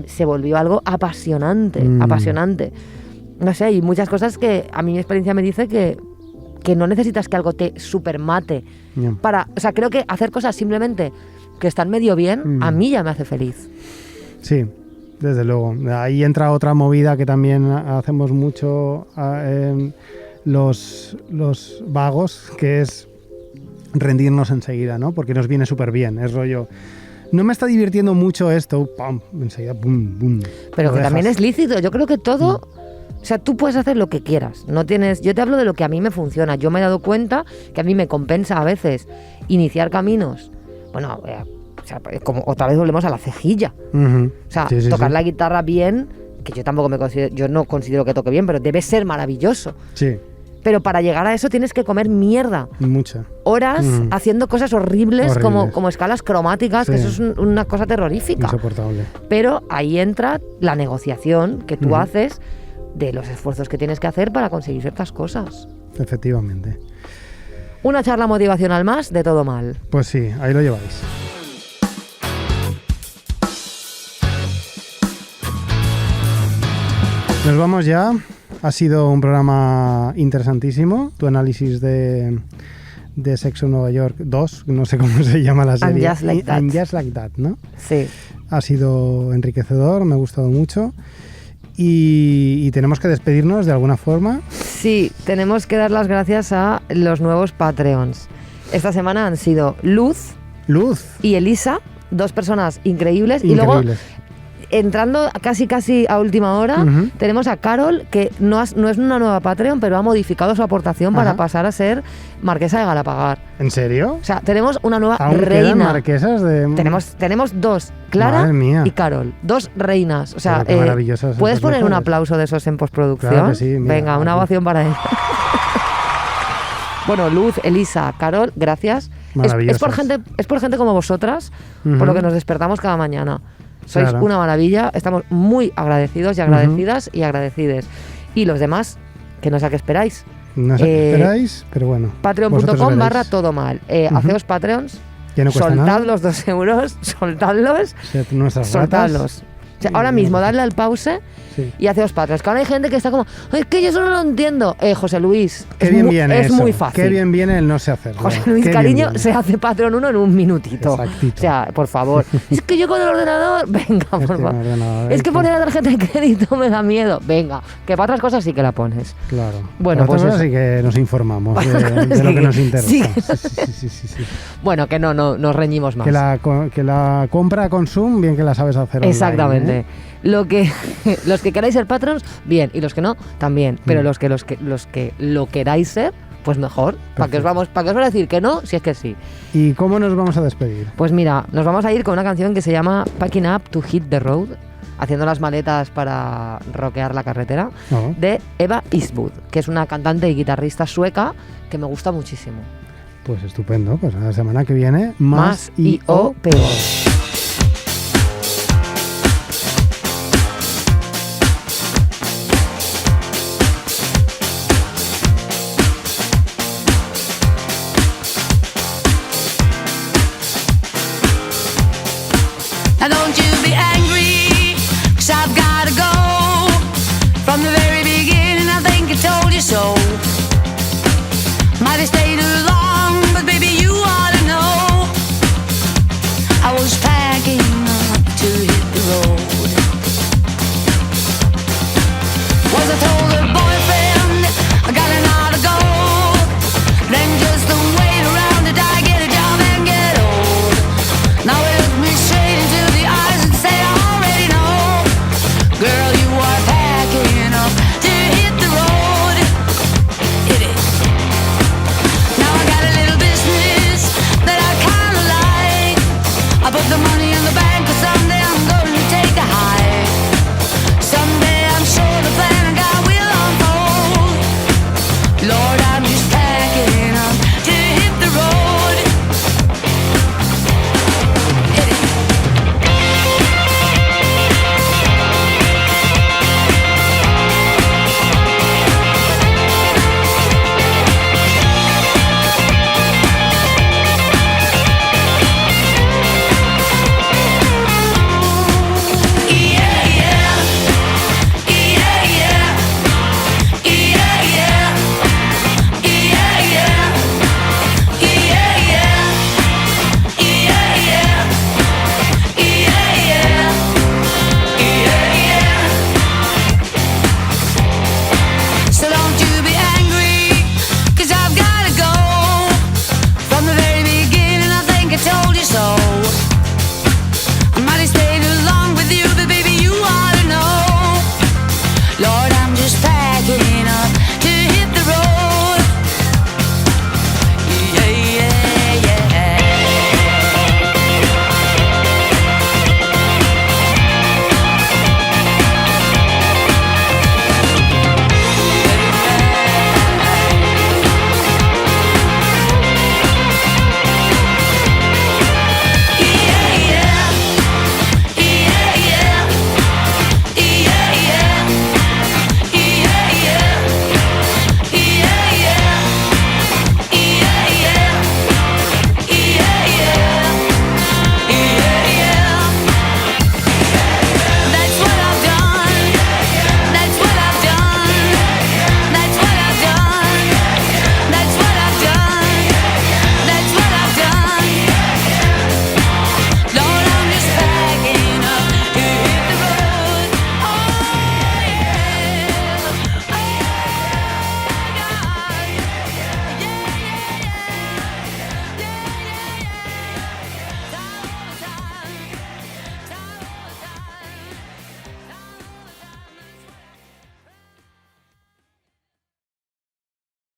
B: se volvió algo apasionante. No sé, hay muchas cosas que a mí mi experiencia me dice que no necesitas que algo te supermate. O sea, creo que hacer cosas simplemente que están medio bien, a mí ya me hace feliz.
A: Sí, desde luego. Ahí entra otra movida que también hacemos mucho los vagos, que es rendirnos enseguida, ¿no? Porque nos viene súper bien, es rollo... No me está divirtiendo mucho esto, ¡pum! Enseguida, ¡bum, bum!
B: Pero que también es lícito. Yo creo que todo... O sea, tú puedes hacer lo que quieras. Yo te hablo de lo que a mí me funciona. Yo me he dado cuenta que a mí me compensa a veces iniciar caminos. Bueno, o sea, como otra vez volvemos a la cejilla. O sea, tocar la guitarra bien, que yo tampoco yo no considero que toque bien, pero debe ser maravilloso.
A: Sí.
B: Pero para llegar a eso tienes que comer mierda.
A: Mucha.
B: Horas haciendo cosas horribles. Como escalas cromáticas, que eso es una cosa terrorífica.
A: Insoportable.
B: Pero ahí entra la negociación que tú haces de los esfuerzos que tienes que hacer para conseguir ciertas cosas.
A: Efectivamente.
B: Una charla motivacional más de Todo Mal.
A: Pues sí, ahí lo lleváis. Nos vamos ya. Ha sido un programa interesantísimo. Tu análisis de Sexo en Nueva York 2, no sé cómo se llama la serie.
B: And
A: Just Like That, ¿no?
B: Sí.
A: Ha sido enriquecedor, me ha gustado mucho. Y tenemos que despedirnos de alguna forma.
B: Sí, tenemos que dar las gracias a los nuevos Patreons. Esta semana han sido Luz y Elisa, dos personas increíbles. Y luego, entrando casi a última hora, tenemos a Carol, que no es una nueva Patreon, pero ha modificado su aportación para pasar a ser marquesa de Galapagar.
A: ¿En serio?
B: O sea, tenemos una nueva
A: ¿Aún
B: reina.
A: quedan marquesas de...?
B: Tenemos dos, Clara y Carol. Dos reinas. O sea, ¿puedes poner un aplauso de esos en postproducción?
A: Claro que sí, mira,
B: venga, una ovación para ella. Bueno, Luz, Elisa, Carol, gracias. Es por gente como vosotras, por lo que nos despertamos cada mañana. Sois una maravilla, estamos muy agradecidos y agradecidas y agradecides. Y los demás, que no sé a qué esperáis.
A: No sé qué esperáis, pero bueno.
B: Patreon.com/todo mal. Haceos Patreons,
A: no
B: soltad los 2 euros, soltadlos. Soltadlos. O sea, ahora mismo, darle al pause y haceos Patreons. Que ahora hay gente que está como, es que yo eso no lo entiendo. José Luis, es muy fácil.
A: Qué bien viene el no sé hacerlo.
B: José Luis, cariño, se hace Patreon 1 en un minutito.
A: Exactito.
B: O sea, por favor. Es que yo con el ordenador, venga, por favor. Es que poner la tarjeta de crédito me da miedo. Venga, que para otras cosas sí que la pones.
A: Claro.
B: Bueno,
A: para otras cosas sí que nos informamos de lo que nos interesa. Sí.
B: Bueno, que no nos reñimos más.
A: Que la compra Consum, bien que la sabes hacer.
B: Exactamente. Los que queráis ser patrons, bien, y los que no, también. Pero los que lo queráis ser, pues mejor. ¿Para qué os vamos a decir que no, si es que sí?
A: ¿Y cómo nos vamos a despedir?
B: Pues mira, nos vamos a ir con una canción que se llama Packing Up to Hit the Road, haciendo las maletas para rockear la carretera, de Eva Eastwood, que es una cantante y guitarrista sueca que me gusta muchísimo.
A: Pues estupendo, pues la semana que viene más
B: y o peor.
D: From the very beginning, I think I told you so. Might have stayed too long, but baby, you ought to know. I was packing up to hit the road. Was I told